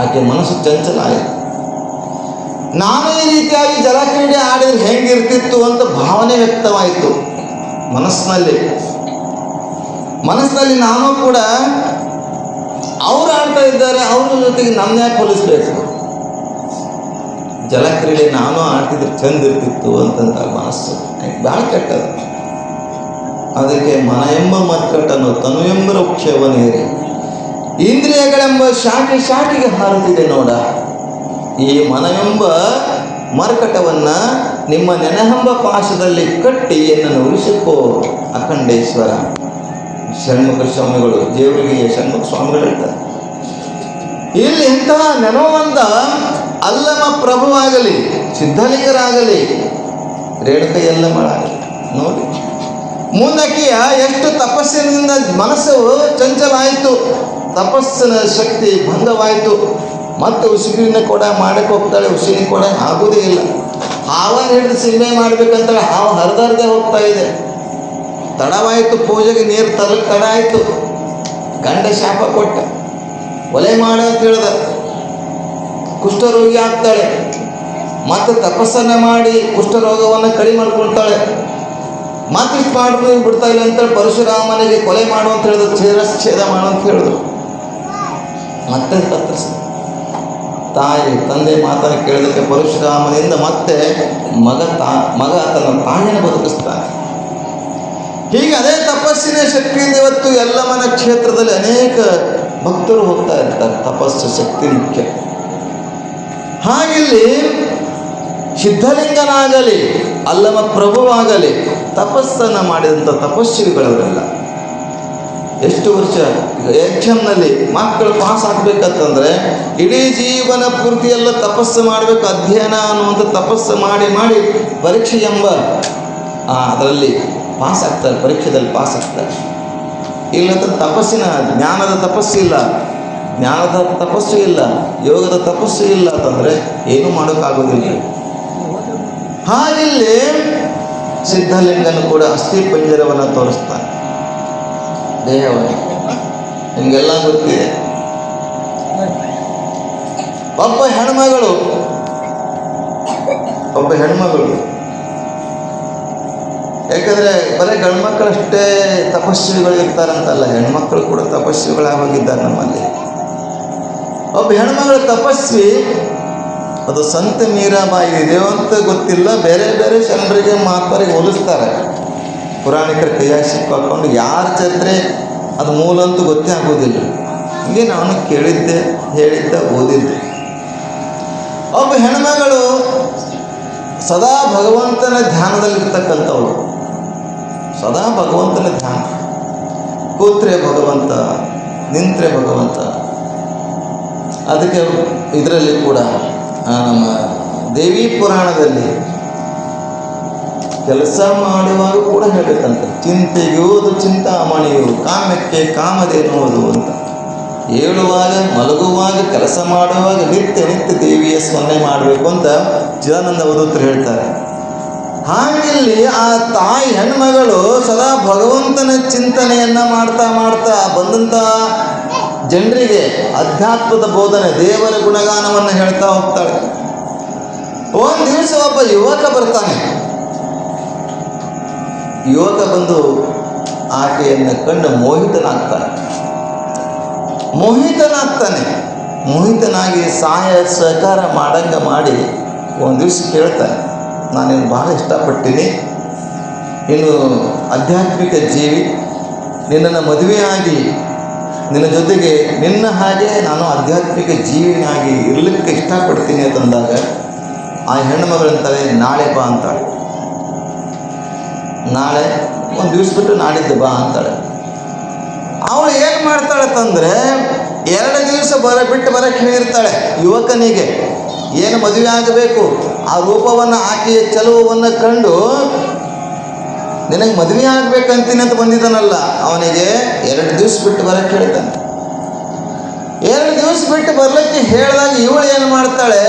ಆಕೆ ಮನಸ್ಸು ಚಂಚಲ ಆಯಿತು. ನಾನು ಈ ರೀತಿಯಾಗಿ ಜಲಕ್ರೀಡೆ ಆಡಿದ್ರೆ ಹೆಂಗಿರ್ತಿತ್ತು ಅಂತ ಭಾವನೆ ವ್ಯಕ್ತವಾಯಿತು ಮನಸ್ಸಿನಲ್ಲಿ. ನಾನು ಕೂಡ ಅವ್ರು ಆಡ್ತಾ ಇದ್ದಾರೆ, ಅವ್ರ ಜೊತೆಗೆ ನನ್ನ ಯಾಕೆ ಹೋಲಿಸ್ಬೇಕು, ಜಲಕ್ರೀಡೆ ನಾನು ಆಡ್ತಿದ್ರೆ ಚಂದ ಇರ್ತಿತ್ತು ಅಂತಂತ ಮನಸ್ಸು ಭಾಳ ಕೆಟ್ಟದು. ಅದಕ್ಕೆ ಮನ ಎಂಬ ಮರ್ಕಟ್ಟನ್ನು ತನು ಎಂಬ ವೃಕ್ಷವನೇರಿ ಇಂದ್ರಿಯಗಳೆಂಬ ಶಾಖಿಗೆ ಹಾರುತ್ತಿದೆ ನೋಡ. ಈ ಮನವೆಂಬ ಮರ್ಕಟವನ್ನು ನಿಮ್ಮ ನೆನಹೆಂಬ ಪಾಶದಲ್ಲಿ ಕಟ್ಟಿ ಎನ್ನನ್ನು ಉಳಿಸಿಕೋ ಅಖಂಡೇಶ್ವರ. ಷಣ್ಮುಖ ಸ್ವಾಮಿಗಳು, ದೇವರಿಗೆ ಷಣ್ಮುಖ ಸ್ವಾಮಿಗಳು ಹೇಳ್ತಾರೆ. ಇಲ್ಲಿ ಇಂತಹ ನೆನವಂದ ಅಲ್ಲಮ ಪ್ರಭುವಾಗಲಿ, ಸಿದ್ಧಲಿಂಗರಾಗಲಿ, ರೇಣುಕ ಎಲ್ಲಮ್ಮಳಾಗಲಿ ನೋಡಿ, ಮುಂದಕ್ಕಿಯ ಎಷ್ಟು ತಪಸ್ಸಿನಿಂದ ಮನಸ್ಸು ಚಂಚಲ ಆಯಿತು, ತಪಸ್ಸಿನ ಶಕ್ತಿ ಭಂಗವಾಯಿತು. ಮತ್ತು ಉಸುಕಿನ ಕೂಡ ಮಾಡಕ್ಕೆ ಹೋಗ್ತಾಳೆ, ಉಸಿರಿನ ಕೂಡ ಆಗೋದೇ ಇಲ್ಲ. ಹಾವನ್ನು ಹಿಡಿದು ಸಿಂಬೆ ಮಾಡಬೇಕಂತೇಳಿ ಹಾವು ಹರಿದಾರ್ದೇ ಹೋಗ್ತಾ ಇದೆ. ತಡವಾಯಿತು, ಪೂಜೆಗೆ ನೀರು ತರಲಿಕ್ಕೆ ತಡ ಆಯಿತು. ಗಂಡ ಶಾಪ ಕೊಟ್ಟ, ಒಲೆ ಮಾಡ ಅಂತ ಹೇಳ್ದ. ಕುಷ್ಠರೋಗಿ ಆಗ್ತಾಳೆ, ಮತ್ತೆ ತಪಸ್ಸನ್ನು ಮಾಡಿ ಕುಷ್ಠರೋಗವನ್ನು ಕಡಿಮೆ ಮಾಡ್ಕೊಳ್ತಾಳೆ. ಮಾತಿಷ್ಟು ಮಾಡಿದ್ರು ಬಿಡ್ತಾ ಇಲ್ಲ ಅಂತೇಳಿ ಪರಶುರಾಮನಿಗೆ ಕೊಲೆ ಮಾಡು ಅಂತ ಹೇಳಿದ್ರು, ಶಿರಚ್ಛೇದ ಮಾಡು ಅಂತ ಹೇಳಿದ್ರು. ಮತ್ತೆ ಕತ್ತರಿಸ ತಾಯಿ ತಂದೆ ಮಾತನ್ನು ಕೇಳಿದಕ್ಕೆ ಪರಶುರಾಮನಿಂದ ಮತ್ತೆ ಮಗ ತನ್ನ ತಾಯಿಯನ್ನು ಬದುಕಿಸ್ತಾನೆ. ಹೀಗೆ ಅದೇ ತಪಸ್ಸಿನ ಶಕ್ತಿಯಿಂದ ಇವತ್ತು ಯಲ್ಲಮ್ಮನ ಕ್ಷೇತ್ರದಲ್ಲಿ ಅನೇಕ ಭಕ್ತರು ಹೋಗ್ತಾ ಇರ್ತಾರೆ. ತಪಸ್ಸು ಶಕ್ತಿ ಮುಖ್ಯ. ಹಾಗಿಲ್ಲಿ ಸಿದ್ಧಲಿಂಗನಾಗಲಿ ಅಲ್ಲಮ ಪ್ರಭುವಾಗಲಿ ತಪಸ್ಸನ್ನು ಮಾಡಿದಂಥ ತಪಸ್ವಿಗಳವರೆಲ್ಲ ಎಷ್ಟು ವರ್ಷ ಎಕ್ಸಾಮ್ನಲ್ಲಿ ಮಕ್ಕಳು ಪಾಸ್ ಆಗಬೇಕಂತಂದರೆ ಇಡೀ ಜೀವನ ಪೂರ್ತಿ ಎಲ್ಲ ತಪಸ್ಸು ಮಾಡಬೇಕು. ಅಧ್ಯಯನ ಅನ್ನುವಂಥ ತಪಸ್ಸು ಮಾಡಿ ಮಾಡಿ ಪರೀಕ್ಷೆ ಎಂಬ ಅದರಲ್ಲಿ ಪಾಸ್ ಆಗ್ತಾರೆ, ಪರೀಕ್ಷೆದಲ್ಲಿ ಪಾಸ್ ಆಗ್ತಾರೆ. ಇಲ್ಲಂತ ತಪಸ್ಸಿನ ಜ್ಞಾನದ ತಪಸ್ಸು ಇಲ್ಲ, ಜ್ಞಾನದ ತಪಸ್ಸು ಇಲ್ಲ, ಯೋಗದ ತಪಸ್ಸು ಇಲ್ಲ ಅಂತಂದರೆ ಏನೂ ಮಾಡೋಕ್ಕಾಗೋದಿಲ್ಲ. ಹಾಗಿಲ್ಲಿ ಸಿದ್ಧಲಿಂಗನು ಕೂಡ ಅಸ್ಥಿ ಪಂಜರವನ್ನು ತೋರಿಸ್ತಾನೆ ದೇಹವನ್ನು. ನಿಮಗೆಲ್ಲ ಗೊತ್ತಿದೆ. ಒಬ್ಬ ಹೆಣ್ಮಗಳು ಯಾಕಂದರೆ ಬರೀ ಗಂಡ್ಮಕ್ಕಳಷ್ಟೇ ತಪಸ್ವಿಗಳು ಇರ್ತಾರಂತಲ್ಲ, ಹೆಣ್ಮಕ್ಳು ಕೂಡ ತಪಸ್ವಿಗಳಾಗೋಗಿದ್ದಾರೆ ನಮ್ಮಲ್ಲಿ. ಒಬ್ಬ ಹೆಣ್ಮಗಳು ತಪಸ್ವಿ, ಅದು ಸಂತ ಮೀರಾಬಾಯಿ ಇದೆಯೋ ಅಂತ ಗೊತ್ತಿಲ್ಲ, ಬೇರೆ ಬೇರೆ ಶರಣರಿಗೆ ಮಾತಾರಿಗೆ ಹೋಲಿಸ್ತಾರೆ. ಪುರಾಣಿಕರ ಕೈಯಾಗಿ ಸಿಕ್ಕಾಕೊಂಡು ಯಾರ ಚರಿತ್ರೆ ಅದು ಮೂಲ ಅಂತೂ ಗೊತ್ತೇ ಆಗೋದಿಲ್ಲ. ಹೀಗೆ ನಾನು ಕೇಳಿದ್ದೆ, ಹೇಳಿದ್ದೆ, ಓದಿದ್ದೆ. ಒಬ್ಬ ಹೆಣ್ಮಗಳು ಸದಾ ಭಗವಂತನ ಧ್ಯಾನದಲ್ಲಿರ್ತಕ್ಕಂಥವಳು. ಸದಾ ಭಗವಂತನ ಧ್ಯಾನ, ಕೂತ್ರೆ ಭಗವಂತ, ನಿಂತರೆ ಭಗವಂತ. ಅದಕ್ಕೆ ಇದರಲ್ಲಿ ಕೂಡ ನಮ್ಮ ದೇವಿ ಪುರಾಣದಲ್ಲಿ ಕೆಲಸ ಮಾಡುವಾಗ ಕೂಡ ಹೇಳಬೇಕಂತ, ಚಿಂತೆಯುವುದು ಚಿಂತಾಮಣಿಯು, ಕಾಮ್ಯಕ್ಕೆ ಕಾಮಧೇನುವುದು ಅಂತ. ಏಳುವಾಗ, ಮಲಗುವಾಗ, ಕೆಲಸ ಮಾಡುವಾಗ ನಿತ್ಯ ನಿತ್ಯ ದೇವಿಯ ಸ್ಮರಣೆ ಮಾಡಬೇಕು ಅಂತ ಚಿದಾನಂದ ಅವಧೂತರು ಹೇಳ್ತಾರೆ. ಹಾಗಿಲ್ಲಿ ಆ ತಾಯಿ ಹೆಣ್ಮಗಳು ಸದಾ ಭಗವಂತನ ಚಿಂತನೆಯನ್ನು ಮಾಡ್ತಾ ಮಾಡ್ತಾ ಬಂದಂಥ ಜನರಿಗೆ ಅಧ್ಯಾತ್ಮದ ಬೋಧನೆ, ದೇವರ ಗುಣಗಾನವನ್ನು ಹೇಳ್ತಾ ಹೋಗ್ತಾಳೆ. ಒಂದು ದಿವಸ ಒಬ್ಬ ಯುವಕ ಬರ್ತಾನೆ. ಯುವಕ ಬಂದು ಆಕೆಯನ್ನು ಕಂಡು ಮೋಹಿತನಾಗಿ ಸಹಾಯ ಸಹಕಾರ ಮಾಡಂಗೆ ಮಾಡಿ ಒಂದು ದಿವಸ ಕೇಳ್ತಾನೆ, ನಾನೇನು ಭಾಳ ಇಷ್ಟಪಟ್ಟಿನಿ, ನೀನು ಆಧ್ಯಾತ್ಮಿಕ ಜೀವಿ, ನಿನ್ನನ್ನು ಮದುವೆಯಾಗಿ ನಿನ್ನ ಜೊತೆಗೆ ನಿನ್ನ ಹಾಗೆ ನಾನು ಆಧ್ಯಾತ್ಮಿಕ ಜೀವಿಯಾಗಿ ಇರಲಿಕ್ಕೆ ಇಷ್ಟಪಡ್ತೀನಿ ಅಂತಂದಾಗ ಆ ಹೆಣ್ಣು ಮಗಳಂತಾರೆ, ನಾಳೆ ಬಾ ಅಂತಾಳೆ. ನಾಳೆ ಒಂದು ದಿವಸ ಬಿಟ್ಟು ನಾಡಿದ್ದು ಬಾ ಅಂತಾಳೆ. ಅವಳು ಏನು ಮಾಡ್ತಾಳೆ ಅಂತಂದರೆ 2 ದಿವಸ ಬಿಟ್ಟು ಬರೋಕ್ಕೆ ಹೇಳಿರ್ತಾಳೆ ಯುವಕನಿಗೆ. ಏನು ಮದುವೆ ಆಗಬೇಕು, ಆ ರೂಪವನ್ನು ಆಕೆಯ ಚೆಲುವನ್ನು ಕಂಡು ನಿನಗೆ ಮದುವೆ ಆಗಬೇಕಂತೀನಿ ಅಂತ ಬಂದಿದ್ದಾನಲ್ಲ, ಅವನಿಗೆ 2 ದಿವಸ ಬಿಟ್ಟು ಬರೋಕ್ಕೆ ಹೇಳ್ತಾನೆ. 2 ದಿವಸ ಬಿಟ್ಟು ಬರಲಿಕ್ಕೆ ಹೇಳಿದಾಗ ಇವಳು ಏನು ಮಾಡ್ತಾಳೆ,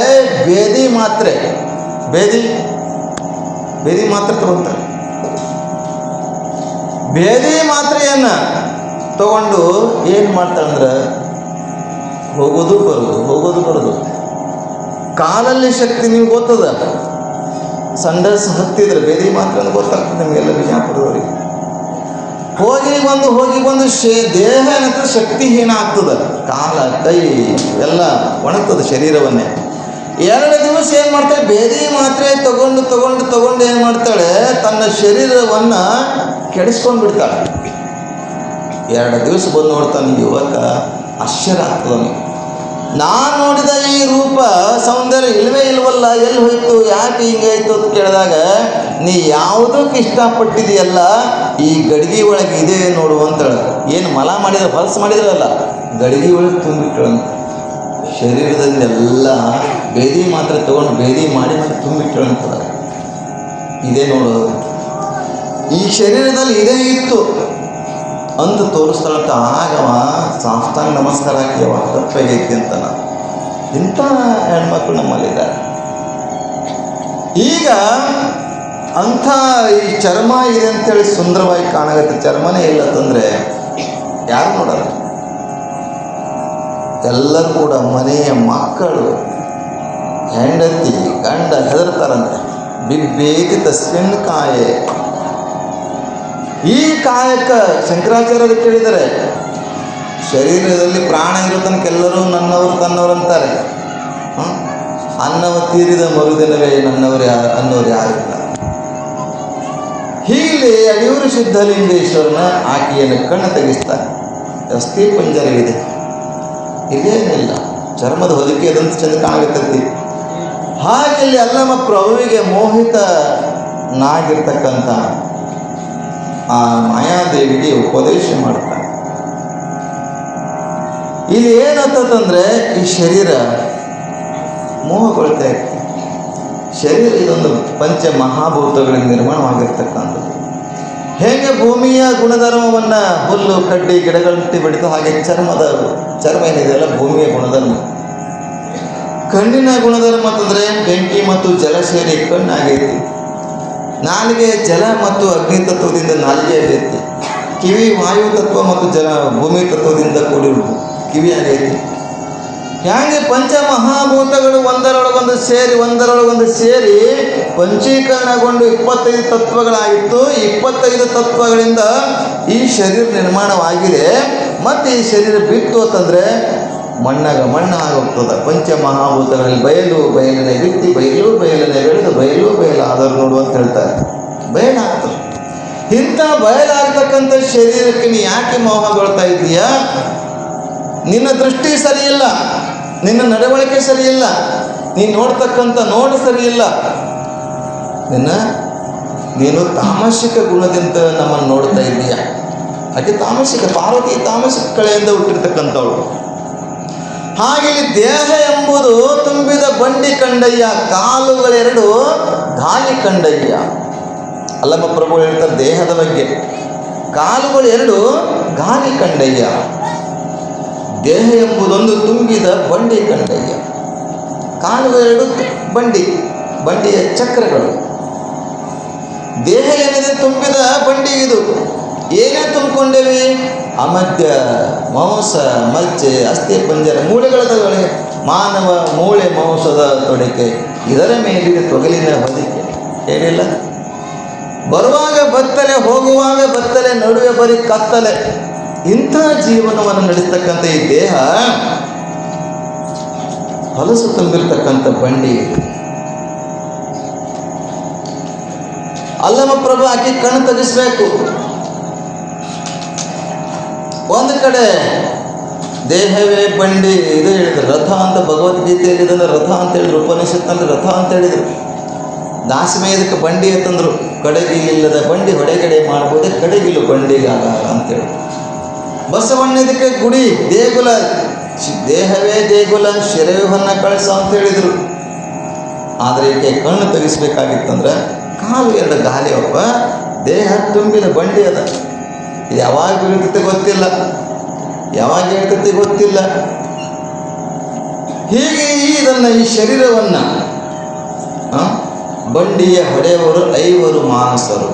ಬೇದಿ ಮಾತ್ರೆ ತಗೊಳ್ತಾಳೆ. ಬೇದಿ ಮಾತ್ರೆಯನ್ನು ತಗೊಂಡು ಏನು ಮಾಡ್ತಾಳೆ ಅಂದ್ರೆ ಹೋಗೋದು ಬರೋದು. ಕಾಲಲ್ಲಿ ಶಕ್ತಿ ನೀವು ಗೊತ್ತದ, ಸಂಡಸ್ ಹತ್ತಿದ್ರೆ ಬೇದಿ ಮಾತ್ರ ಅಂತ ಗೊತ್ತಾಗ್ತದೆ ನಿಮಗೆಲ್ಲ ಬಿಜಾಪುರದವರಿಗೆ. ಹೋಗಿ ಬಂದು ದೇಹ ಏನಂತ ಶಕ್ತಿಹೀನ ಆಗ್ತದೆ, ಕಾಲ ಕೈ ಎಲ್ಲ ಒಣಗ್ತದೆ ಶರೀರವನ್ನೇ. 2 ದಿವಸ ಏನು ಮಾಡ್ತಾಳೆ, ಬೇದಿ ಮಾತ್ರೆ ತಗೊಂಡು ಏನು ಮಾಡ್ತಾಳೆ, ತನ್ನ ಶರೀರವನ್ನು ಕೆಡಿಸ್ಕೊಂಡು ಬಿಡ್ತಾಳೆ. 2 ದಿವಸ ಬಂದು ನೋಡ್ತಾನೆ ಯುವಕ, ಆಶ್ಚರ್ಯ ಆಗ್ತದೆ. ನಾನು ನೋಡಿದ ಈ ರೂಪ ಸೌಂದರ್ಯ ಇಲ್ವಲ್ಲ, ಎಲ್ಲಿ ಹೋಯ್ತು, ಯಾಕೆ ಹಿಂಗಾಯ್ತು ಅಂತ ಕೇಳಿದಾಗ, ನೀ ಯಾವುದಕ್ಕೆ ಇಷ್ಟಪಟ್ಟಿದೆಯಲ್ಲ ಈ ಗಡಿಗೆ ಒಳಗೆ ಇದೆ ನೋಡು ಅಂತಾಳೆ. ಏನು ಮಲ ಮಾಡಿದ್ರೆ ಹೊಲಸು ಮಾಡಿದ್ರಲ್ಲ, ಗಡಿಗೆ ಒಳಗೆ ತುಂಬಿಟ್ಟಳಂತ. ಶರೀರದಲ್ಲೆಲ್ಲ ಬೇದಿ ಮಾತ್ರ ತಗೊಂಡು ಬೇದಿ ಮಾಡಿ ತುಂಬಿಟ್ಟಳಂತದ. ಇದೇ ನೋಡೋದು, ಈ ಶರೀರದಲ್ಲಿ ಇದೇ ಇತ್ತು ಅಂತ ತೋರಿಸ್ತಾಳಂತ. ಆಗವ ಸಾಷ್ಟಾಂಗ ನಮಸ್ಕಾರ ಹಾಕಿಯವ ತಪ್ಪಾಗೈತಿ ಅಂತ. ಇಂಥ ಹೆಣ್ಮಕ್ಳು ನಮ್ಮಲ್ಲಿದ್ದಾರೆ. ಈಗ ಅಂಥ ಈ ಚರ್ಮ ಇದೆ ಅಂತೇಳಿ ಸುಂದರವಾಗಿ ಕಾಣಾಗತ್ತೆ. ಚರ್ಮನೇ ಇಲ್ಲ ಅಂತಂದರೆ ಯಾರು ನೋಡಲ್ಲ. ಎಲ್ಲರೂ ಕೂಡ ಮನೆಯ ಮಕ್ಕಳು, ಹೆಂಡತಿ, ಗಂಡ ಹೆದರ್ತಾರಂತೆ. ಬಿಬ್ಬೇತಿ ತಸ್ಮಿನ್ ಕಾಯೆ. ಈ ಕಾಯಕ ಶಂಕರಾಚಾರ್ಯರು ಕೇಳಿದರೆ, ಶರೀರದಲ್ಲಿ ಪ್ರಾಣ ಇರೋ ತನಕ ಎಲ್ಲರೂ ನನ್ನವರು ತನ್ನವರು ಅಂತಾರೆ. ಅನ್ನವ ತೀರಿದ ಮರುದಿನವೇ ನನ್ನವರು ಅನ್ನೋರು ಯಾರಿಲ್ಲ. ಹೀಗೆ ಅಡಿಯೂರು ಸಿದ್ಧಲಿಂಗೇಶ್ವರನ ಆಕೆಯನ್ನು ಕಣ್ಣು ತೆಗೆಸ್ತಾರೆ. ಅಸ್ಥಿ ಪಂಜರವಿದೆ, ಇದೇನಿಲ್ಲ, ಚರ್ಮದ ಹೊದಿಕೆ ಅದಂತ ಚೆಂದ ಕಾಣುತ್ತೈತಿ. ಹಾಗೆ ಇಲ್ಲಿ ಅಲ್ಲಮ ಪ್ರಭುವಿಗೆ ಮೋಹಿತನಾಗಿರ್ತಕ್ಕಂಥ ಆ ಮಾಯಾದೇವಿಗೆ ಉಪದೇಶ ಮಾಡ್ತಾನೆ. ಇಲ್ಲಿ ಏನಂತಂದ್ರೆ ಈ ಶರೀರ ಮೋಹಗೊಳ್ತಾ ಇರ್ತದೆ. ಶರೀರ ಇದೊಂದು ಪಂಚ ಮಹಾಭೂತಗಳಿಂದ ನಿರ್ಮಾಣವಾಗಿರ್ತಕ್ಕಂಥದ್ದು. ಹೇಗೆ ಭೂಮಿಯ ಗುಣಧರ್ಮವನ್ನು ಹುಲ್ಲು ಕಡ್ಡಿ ಗಿಡಗಳಂತೆ ಬೆಳೀತು, ಹಾಗೆ ಚರ್ಮ ಏನಿದೆಯಲ್ಲ ಭೂಮಿಯ ಗುಣಧರ್ಮ. ಕಣ್ಣಿನ ಗುಣಧರ್ಮ ಅಂತಂದರೆ ಬೆಂಕಿ ಮತ್ತು ಜಲ ಸೇರಿ ಕಣ್ಣಾಗೈತಿ. ನಾಲಿಗೆ ಜಲ ಮತ್ತು ಅಗ್ನಿ ತತ್ವದಿಂದ ನಾಲಿಗೆ ಆಗೈತಿ. ಕಿವಿ ವಾಯು ತತ್ವ ಮತ್ತು ಭೂಮಿ ತತ್ವದಿಂದ ಕೂಡಿರುವುದು ಕಿವಿ ಆಗೈತಿ. ಹ್ಯಾಂಗೆ ಪಂಚಮಹಾಭೂತಗಳು ಒಂದರೊಳಗೊಂದು ಸೇರಿ ಪಂಚೀಕರಣಗೊಂಡು 25 ತತ್ವಗಳಾಗಿತ್ತು. 25 ತತ್ವಗಳಿಂದ ಈ ಶರೀರ ನಿರ್ಮಾಣವಾಗಿದೆ. ಮತ್ತು ಈ ಶರೀರ ಬಿತ್ತು ಅಂತಂದರೆ ಮಣ್ಣಾಗೋಗ್ತದೆ. ಪಂಚಮಹಾಭೂತಗಳಲ್ಲಿ ಬಯಲನೆ ಬಿತ್ತಿ, ಬಯಲನೆ ಬೆಳೆದು, ಬಯಲಾದರು ನೋಡು ಅಂತ ಹೇಳ್ತಾರೆ. ಬಯಲಾಗ್ತದೆ. ಇಂಥ ಬಯಲಾಗ್ತಕ್ಕಂಥ ಶರೀರಕ್ಕೆ ನೀ ಯಾಕೆ ಮೋಹಗೊಳ್ತಾ ಇದ್ದೀಯಾ? ನಿನ್ನ ದೃಷ್ಟಿ ಸರಿಯಿಲ್ಲ, ನಿನ್ನ ನಡವಳಿಕೆ ಸರಿಯಿಲ್ಲ, ನೀನು ನೋಡ್ತಕ್ಕಂಥ ನೋಡು ಸರಿಯಿಲ್ಲ. ನೀನು ತಾಮಸಿಕ ಗುಣದಿಂದ ನಮ್ಮನ್ನು ನೋಡ್ತಾ ಇದ್ದೀಯ. ಹಾಗೆ ತಾಮಸಿಕ ಪಾರ್ವತಿ ತಾಮಸಿಕ ಕಳೆಯಿಂದ ಹುಟ್ಟಿರ್ತಕ್ಕಂಥವಳು. ಹಾಗೆ ದೇಹ ಎಂಬುದು ತುಂಬಿದ ಬಂಡಿ ಕಂಡಯ್ಯ, ಕಾಲುಗಳೆರಡು ಗಾಲಿ ಕಂಡಯ್ಯ. ಅಲ್ಲಮ್ಮ ಪ್ರಭು ಹೇಳ್ತಾರೆ ದೇಹದ ಬಗ್ಗೆ, ಕಾಲುಗಳು ಎರಡು ಗಾಲಿ ಕಂಡಯ್ಯ. ದೇಹ ಎಂಬುದೊಂದು ತುಂಬಿದ ಬಂಡಿ ಕಂಡಯ್ಯ. ಕಾಲುಗಳೆರಡು ಬಂಡಿಯ ಚಕ್ರಗಳು. ದೇಹ ಏನಿದೆ ತುಂಬಿದ ಬಂಡಿ. ಇದು ಏನೇ ತುಂಬಿಕೊಂಡೇವಿ? ಅಮಧ್ಯ, ಮಾಂಸ, ಮಜ್ಜೆ, ಅಸ್ಥಿ ಪಂಜರ, ಮೂಳೆಗಳದವಳೆ. ಮಾನವ ಮೂಳೆ ಮಾಂಸದ ತೊಡಕೆ, ಇದರ ಮೇಲಿದೆ ತೊಗಲಿನ ಹೊದಿಕೆ. ಹೇಳಿಲ್ಲ? ಬರುವಾಗ ಬತ್ತಲೆ, ಹೋಗುವಾಗ ಬತ್ತಲೆ, ನಡುವೆ ಬರೀ ಕತ್ತಲೆ. ಇಂಥ ಜೀವನವನ್ನು ನಡೆಸ್ತಕ್ಕಂಥ ಈ ದೇಹ ಹೊಲಸು ತುಂಬಿರ್ತಕ್ಕಂಥ ಬಂಡಿ. ಅಲ್ಲಮ ಪ್ರಭು ಆಕೆ ಕಣ್ಣು ತೆಗಿಸ್ಬೇಕು. ಒಂದು ಕಡೆ ದೇಹವೇ ಬಂಡಿ ಇದು ಹೇಳಿದ್ರು. ರಥ ಅಂತ ಭಗವದ್ಗೀತೆಯಲ್ಲಿ ಇದನ್ನು ರಥ ಅಂತ ಹೇಳಿದ್ರು. ಉಪನಿಷತ್ನಲ್ಲಿ ರಥ ಅಂತ ಹೇಳಿದರು. ದಾಸಮೇಯದಕ್ಕೆ ಬಂಡಿ ಅಂತಂದ್ರು. ಕಡೆಗಿಲ್ಲದ ಬಂಡಿ ಹೊಡೆಗಡೆ ಮಾಡ್ಬೋದೇ, ಕಡೆಗಿಲು ಬಂಡಿಗಾಗ ಅಂತೇಳಿ. ಬಸವಣ್ಣದಕ್ಕೆ ಗುಡಿ ದೇಗುಲ, ದೇಹವೇ ದೇಗುಲ, ಶಿರವೇ ಹೊನ್ನ ಕಳಿಸ ಅಂತ ಹೇಳಿದರು. ಆದರೆ ಈಕೆ ಕಣ್ಣು ತೆಗಿಸ್ಬೇಕಾಗಿತ್ತಂದ್ರೆ ಕಾಲು ಎರಡು ಗಾಲಿ ಒಬ್ಬ, ದೇಹ ತುಂಬಿದ ಬಂಡಿ ಅದ. ಇದು ಯಾವಾಗ ಬೀಳ್ತೈತೆ ಗೊತ್ತಿಲ್ಲ. ಹೀಗೆ ಇದನ್ನು ಈ ಶರೀರವನ್ನು ಬಂಡಿಯ ಹೊಡೆಯವರು 5 ಮಾನಸರು.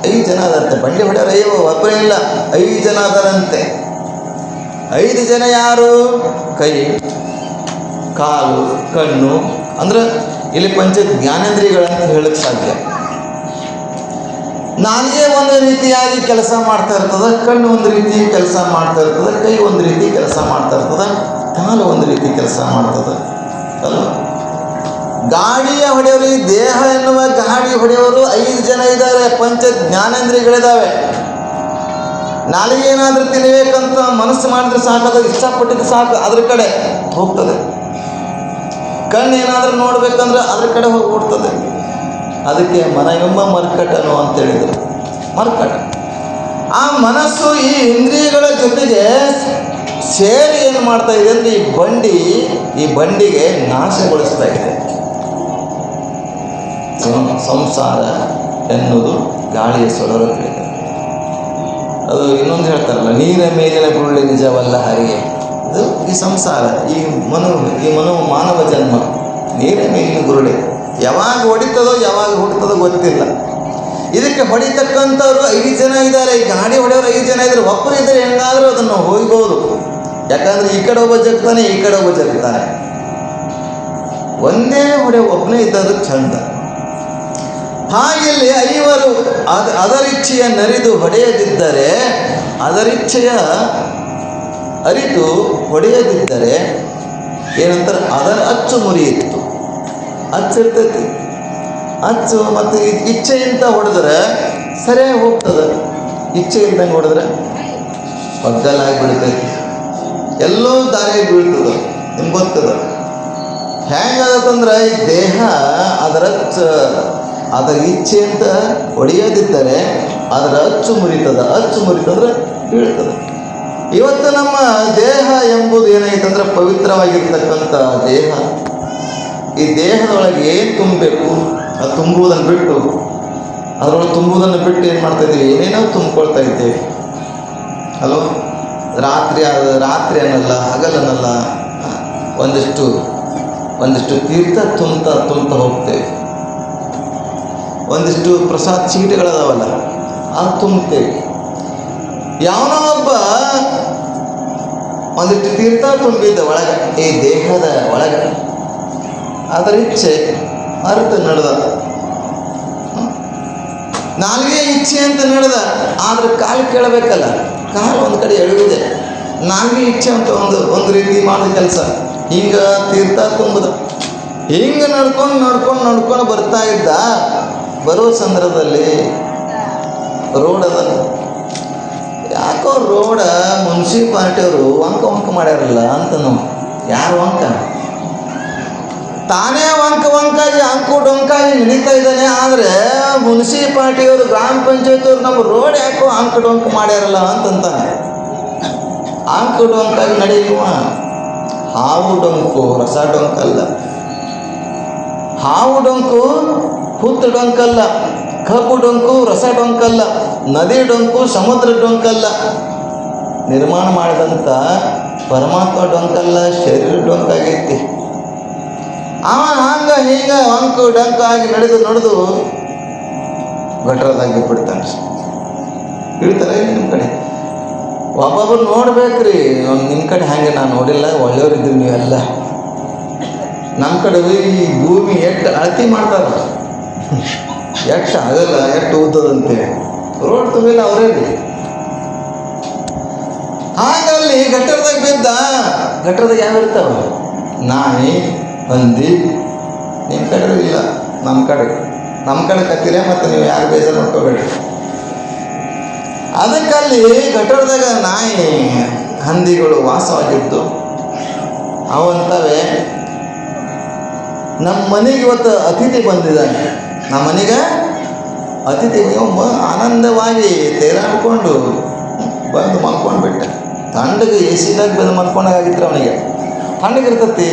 5 ಜನ ಅದರಂತೆ. ಬಂಡಿ ಹೊಡೆಯವರು 5, ಒಬ್ಬರೇ ಇಲ್ಲ, 5 ಜನ ಅದರಂತೆ. 5 ಜನ ಯಾರು? ಕೈ, ಕಾಲು, ಕಣ್ಣು. ಅಂದ್ರೆ ಇಲ್ಲಿ ಪಂಚ ಜ್ಞಾನೇಂದ್ರಿಯಗಳಂತ ಹೇಳಕ್ಕೆ ಸಾಧ್ಯ. ನಾಲಿಗೆ ಒಂದು ರೀತಿಯಾಗಿ ಕೆಲಸ ಮಾಡ್ತಾ ಇರ್ತದೆ, ಕಣ್ಣು ಒಂದು ರೀತಿ ಕೆಲಸ ಮಾಡ್ತಾ ಇರ್ತದೆ, ಕೈ ಒಂದು ರೀತಿ ಕೆಲಸ ಮಾಡ್ತಾ ಇರ್ತದೆ, ಕಾಲು ಒಂದು ರೀತಿ ಕೆಲಸ ಮಾಡ್ತದೆ ಅಲ್ವ? ಗಾಡಿಯ ಹೊಡೆಯವರು, ಈ ದೇಹ ಎನ್ನುವ ಗಾಡಿ ಹೊಡೆಯವರು 5 ಜನ ಇದ್ದಾರೆ. ಪಂಚ ಜ್ಞಾನೇಂದ್ರಿಯಗಳಿದ್ದಾವೆ. ನಾಲಿಗೆ ಏನಾದರೂ ತಿನ್ನಬೇಕಂತ ಮನಸ್ಸು ಮಾಡಿದ್ರೆ ಸಾಕು, ಅದು ಇಷ್ಟಪಟ್ಟಿದ್ದು ಸಾಕು, ಅದ್ರ ಕಡೆ ಹೋಗ್ತದೆ. ಕಣ್ಣು ಏನಾದರೂ ನೋಡ್ಬೇಕಂದ್ರೆ ಅದ್ರ ಕಡೆ ಹೋಗ್ಬಿಡ್ತದೆ. ಅದಕ್ಕೆ ಮನವೆಂಬ ಮರ್ಕಟನು ಅಂತೇಳಿದರು. ಮರ್ಕಟ ಆ ಮನಸ್ಸು ಈ ಇಂದ್ರಿಯಗಳ ಜೊತೆಗೆ ಸೇರಿ ಏನು ಮಾಡ್ತಾ ಇದೆ ಅಂದರೆ ಈ ಬಂಡಿಗೆ ನಾಶಗೊಳಿಸ್ತಾ ಇದೆ. ಸಂಸಾರ ಎನ್ನುವುದು ಗಾಳಿಯ ಸೊಲರಗಳಿದೆ. ಅದು ಇನ್ನೊಂದು ಹೇಳ್ತಾರಲ್ಲ, ನೀರ ಮೇಲಿನ ಗುರುಳಿ ನಿಜವಲ್ಲ ಹರಿಗೆ. ಅದು ಈ ಸಂಸಾರ, ಈ ಮಾನವ ಜನ್ಮ ನೀರ ಮೇಲಿನ ಗುರುಳಿ. ಯಾವಾಗ ಹೊಡಿತದೋ ಯಾವಾಗ ಹುಡ್ತದೋ ಗೊತ್ತಿಲ್ಲ. ಇದಕ್ಕೆ ಹೊಡಿತಕ್ಕಂಥವ್ರು 5 ಜನ ಇದ್ದಾರೆ, ಈ ಗಾಡಿ ಹೊಡೆಯೋರು 5 ಜನ ಇದ್ದಾರೆ. ಒಬ್ಬರು ಇದ್ದರೆ ಹೆಂಗಾದರೂ ಅದನ್ನು ಹೋಗ್ಬೋದು. ಯಾಕಂದರೆ ಈ ಕಡೆ ಒಬ್ಬ ಜಗ್ತಾನೆ, ಈ ಕಡೆ ಒಬ್ಬ ಜಗ್ತಾನೆ. ಒಂದೇ ಹೊಡೆ ಒಬ್ಬನೇ ಇದ್ದರು ಚಂದ. ಹಾಗೆಲ್ಲಿ 5 ಅದರಿಚ್ಛೆಯ ನರಿದು ಹೊಡೆಯದಿದ್ದರೆ, ಅದರಿಚ್ಛೆಯ ಅರಿತು ಹೊಡೆಯದಿದ್ದರೆ ಏನಂತಾರೆ, ಅದರ ಅಚ್ಚು ಮುರಿಯಿತ್ತು. ಅಚ್ಚಿರ್ತೈತಿ, ಅಚ್ಚು ಮತ್ತು ಇಚ್ಛೆಯಿಂದ ಹೊಡೆದ್ರೆ ಸರಿಯಾಗಿ ಹೋಗ್ತದೆ. ಇಚ್ಛೆ ಇಲ್ದಂಗೆ ಹೊಡೆದ್ರೆ ಒಗ್ಗಲಾಗಿ ಬೀಳ್ತೈತಿ, ಎಲ್ಲೋ ದಾರಿ ಬೀಳ್ತದೆ. ನಿಮ್ಗೆ ಗೊತ್ತದ ಹೆಂಗಾಗತ್ತಂದ್ರೆ ಈ ದೇಹ ಅದರ ಇಚ್ಛೆ ಅಂತ ಹೊಡೆಯೋದಿದ್ದರೆ ಅದರ ಅಚ್ಚು ಮುರಿತದ. ಅಚ್ಚು ಮುರಿತಂದ್ರೆ ಬೀಳ್ತದೆ. ಇವತ್ತು ನಮ್ಮ ದೇಹ ಎಂಬುದು ಏನಾಗಿತ್ತಂದ್ರೆ ಪವಿತ್ರವಾಗಿರ್ತಕ್ಕಂಥ ದೇಹ. ಈ ದೇಹದೊಳಗೆ ಏನು ತುಂಬಬೇಕು ಅದು ತುಂಬುವುದನ್ನು ಬಿಟ್ಟು, ಅದರೊಳಗೆ ತುಂಬುವುದನ್ನು ಬಿಟ್ಟು ಏನು ಮಾಡ್ತಾಯಿದ್ದೀವಿ, ಏನೇನೋ ತುಂಬಿಕೊಳ್ತಾ ಇದ್ದೇವೆ ಅಲ್ವ. ರಾತ್ರಿ ಅನ್ನಲ್ಲ, ಹಗಲನ್ನಲ್ಲ, ಒಂದಿಷ್ಟು ತೀರ್ಥ ತುಂಬ್ತಾ ಹೋಗ್ತೇವೆ. ಒಂದಿಷ್ಟು ಪ್ರಸಾದ ಚೀಟಿಗಳದಾವಲ್ಲ ಅದು ತುಂಬ್ತೇವೆ. ಯಾವನೋ ಒಬ್ಬ ಒಂದಿಷ್ಟು ತೀರ್ಥ ತುಂಬಿದ್ದ ಒಳಗೆ, ಈ ದೇಹದ ಒಳಗೆ ಅದರ ಇಚ್ಛೆ ಅರ್ಥ ನಡೆದ. ನಾಲ್ಗೆ ಇಚ್ಛೆ ಅಂತ ನಡೆದ, ಆದ್ರೆ ಕಾಲು ಕೇಳಬೇಕಲ್ಲ, ಕಾಲು ಒಂದು ಕಡೆ ಎಳೆಯುವುದೇ. ನಾಲ್ಗೆ ಇಚ್ಛೆ ಅಂತ ಒಂದು ರೀತಿ ಮಾಡಿದ ಕೆಲಸ. ಹಿಂಗೆ ತೀರ್ಥ ತುಂಬುದ, ಹಿಂಗೆ ನಡ್ಕೊಂಡು ಬರ್ತಾ ಇದ್ದ. ಬರೋ ಸಂದರ್ಭದಲ್ಲಿ ರೋಡ್ ಅದ, ಯಾಕೋ ರೋಡ ಮುನ್ಸಿಪಾಲ್ಟಿಯವರು ವಂಕ ಮಾಡ್ಯಾರಲ್ಲ ಅಂತ. ಯಾರು ವಂಕ? ತಾನೇ ವಂಕಾಗಿ ಡೊಂಕಾಗಿ ನಡೀತಾ ಇದ್ದಾನೆ. ಆದರೆ ಮುನ್ಸಿಪಾಲ್ಟಿಯವರು, ಗ್ರಾಮ ಪಂಚಾಯತಿಯವರು ನಮ್ಮ ರೋಡ್ ಯಾಕೋ ಡೊಂಕ ಮಾಡ್ಯಾರಲ್ಲ ಅಂತಂತಾನೆ. ಡೊಂಕಾಗಿ ನಡೆಯುವ ಹಾವು ಡೊಂಕು ರಸ ಡೊಂಕಲ್ಲ, ಹಾವು ಡೊಂಕು ಹುತ್ತು ಡೊಂಕಲ್ಲ, ಕಬ್ಬು ಡೊಂಕು ರಸ ಡೊಂಕಲ್ಲ, ನದಿ ಡೊಂಕು ಸಮುದ್ರ ಡೊಂಕಲ್ಲ. ನಿರ್ಮಾಣ ಮಾಡಿದಂಥ ಪರಮಾತ್ಮ ಡೊಂಕಲ್ಲ, ಶರೀರ ಡೊಂಕಾಗೈತಿ. ಹಿಂಗೆ ಡೊಂಕಾಗಿ ನಡೆದು ಗಟ್ರದಾಗಿ ಬಿಡ್ತಾನೆ. ಬೀಳ್ತಾರೆ ನಿಮ್ಮ ಕಡೆ. ಒಬ್ಬೊಬ್ಬರು ನೋಡ್ಬೇಕ್ರಿ. ನಿಮ್ಮ ಕಡೆ ಹಾಗೆ ನಾನು ನೋಡಿಲ್ಲ, ಒಳ್ಳೆಯವರಿದ್ದೀವಿ ನೀವೆಲ್ಲ. ನಮ್ಮ ಕಡೆ ಈ ಭೂಮಿ ಎಷ್ಟು ಅಳತಿ ಮಾಡ್ತಾರೆ, ಎಷ್ಟು ಆಗಲ್ಲ, ಎಷ್ಟು ಉದ್ದದಂತೆ. ರೋಡ್ ತುಂಬಿಲ್ಲ ಅವರೇ ರೀ. ಹಾಗಲ್ಲಿ ಗಟ್ಟರದಾಗ ಬಿದ್ದ. ಗಟ್ಟರದಾಗ ಯಾವ ಇರ್ತಾವ? ನಾಯಿ, ಹಂದಿ. ನಿಮ್ಮ ಕಡೆ ಇಲ್ಲ, ನಮ್ಮ ಕಡೆ ಕತ್ತೀರ. ಮತ್ತು ನೀವು ಯಾರು ಬೇಜಾರು ಮಾಡ್ಕೋಬೇಡಿ. ಅದಕ್ಕಲ್ಲಿ ಗಟ್ಟರದಾಗ ನಾಯಿ ಹಂದಿಗಳು ವಾಸವಾಗಿದ್ದು ಅವಂತವೇ. ನಮ್ಮ ಮನೆಗೆ ಇವತ್ತು ಅತಿಥಿ ಬಂದಿದ್ದಾನೆ. ನಮ್ಮ ಮನೆಗೆ ಅತಿಥಿ ಆನಂದವಾಗಿ ತೇಲಾಡ್ಕೊಂಡು ಬಂದು ಮಲ್ಕೊಂಡ್ಬಿಟ್ಟ. ತಣ್ಣಗೆ ಎಸಿದಾಗ ಬಂದು ಮಲ್ಕೊಂಡಾಗಿದ್ರೆ ಅವನಿಗೆ ತಣ್ಣಗಿರ್ತತಿ.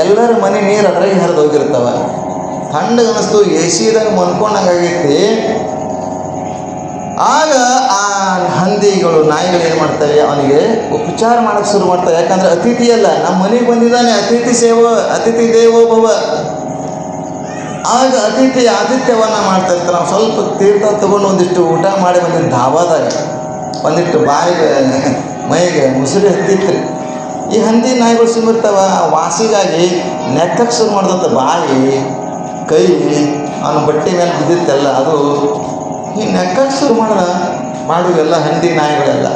ಎಲ್ಲರ ಮನೆ ನೀರು ಅದ್ರಾಗೆ ಹರಿದು ಹೋಗಿರ್ತಾವ. ತಣ್ಣಗೆ ಅನ್ನಿಸ್ತು, ಎಸಿದಾಗ ಮಲ್ಕೊಂಡಂಗಾಗೈತಿ. ಆಗ ಆ ಹಂದಿಗಳು, ನಾಯಿಗಳು ಏನು ಮಾಡ್ತವೆ, ಅವನಿಗೆ ಉಪಚಾರ ಮಾಡೋಕ್ಕೆ ಶುರು ಮಾಡ್ತವೆ. ಯಾಕಂದರೆ ಅತಿಥಿ ಅಲ್ಲ, ನಮ್ಮ ಮನೆಗೆ ಬಂದಿದ್ದಾನೆ, ಅತಿಥಿ ದೇವೋ ಭವ. ಆಗ ಆತಿಥ್ಯವನ್ನು ಮಾಡ್ತಾ ಇರ್ತಾರೆ. ನಾವು ಸ್ವಲ್ಪ ತೀರ್ಥ ತೊಗೊಂಡು ಒಂದಿಷ್ಟು ಊಟ ಮಾಡಿ ಬಂದಿದ್ದು ಧಾಬಾದಾಗ ಒಂದಿಷ್ಟು ಬಾಯಿಗೆ ಮೈಗೆ ಮುಸುರಿ ಹತ್ತಿತ್ರಿ. ಈ ಹಂದಿ ನಾಯಿಗಳು ಸುಮ್ಮಿರ್ತಾವ. ವಾಸಿಗಾಗಿ ನೆಕ್ಕಕ್ಕೆ ಶುರು ಮಾಡಿದಂಥ ಬಾಯಿ, ಕೈ, ಅವನ ಬಟ್ಟೆ ಮೇಲೆ ಬಿದ್ದಿತ್ತೆಲ್ಲ ಅದು ಈ ನೆಕ್ಕಕ್ಕೆ ಶುರು ಮಾಡುವೆಲ್ಲ ಹಂದಿ ನಾಯಿಗಳೆಲ್ಲ.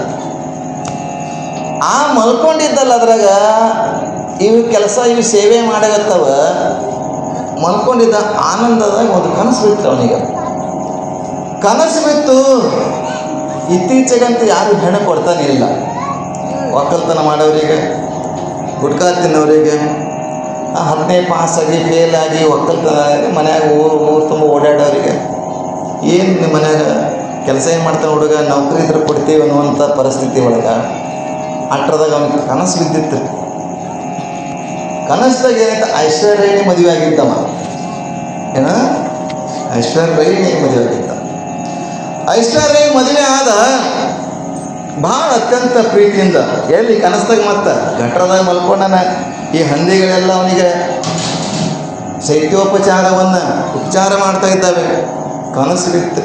ಆ ಮಲ್ಕೊಂಡಿದ್ದಲ್ಲ ಅದ್ರಾಗ ಇವು ಸೇವೆ ಮಾಡಗತ್ತವ. ಮಲ್ಕೊಂಡಿದ್ದ ಆನಂದದಾಗ ಒಂದು ಕನಸು ಬಿತ್ತು ಅವನಿಗೆ. ಕನಸು ಬಿತ್ತು. ಇತ್ತೀಚೆಗಂತೂ ಯಾರು ಹೆಣ್ಣು ಕೊಡ್ತಾನೆ ಇಲ್ಲ. ಒಕ್ಕಲ್ತನ ಮಾಡೋರಿಗೆ, ಗುಟ್ಕಾ ತಿನ್ನೋರಿಗೆ, 10ನೇ ಪಾಸಾಗಿ ಫೇಲಾಗಿ ಒಕ್ಕಲ್ತನ ಮನ್ಯಾಗ ಊರು ತುಂಬ ಓಡಾಡೋರಿಗೆ, ಏನು ನಿಮ್ಮ ಮನ್ಯಾಗ ಕೆಲಸ ಏನು ಮಾಡ್ತಾನೆ ಹುಡುಗ, ನೌಕರಿ ಇದ್ರೆ ಕೊಡ್ತೀವಿ ಅನ್ನುವಂಥ ಪರಿಸ್ಥಿತಿ ಒಳಗೆ ಅಟ್ರದಾಗ ಅವನಿಗೆ ಕನಸು ಬಿದ್ದಿತ್ತು. ಕನಸ್ದಾಗ ಏನಂತ ಐಶ್ವರ್ಯ ಮದುವೆ ಆಗಿದ್ದವ. ಐಶ್ವರ್ಯ ಮದುವೆ ಆಗಿದ್ದ. ಐಶ್ವರ್ಯ ಮದುವೆ ಆದ ಭಾಳ ಅತ್ಯಂತ ಪ್ರೀತಿಯಿಂದ. ಎಲ್ಲಿ ಕನಸ್ದಾಗ ಮತ್ತೆ ಗಟ್ರದಾಗ ಮಲ್ಕೊಂಡನ. ಈ ಹಂದಿಗಳೆಲ್ಲ ಅವನಿಗೆ ಶೈತ್ಯೋಪಚಾರವನ್ನು ಉಪಚಾರ ಮಾಡ್ತಾ ಇದ್ದಾವೆ. ಕನಸು ಬಿತ್ತು.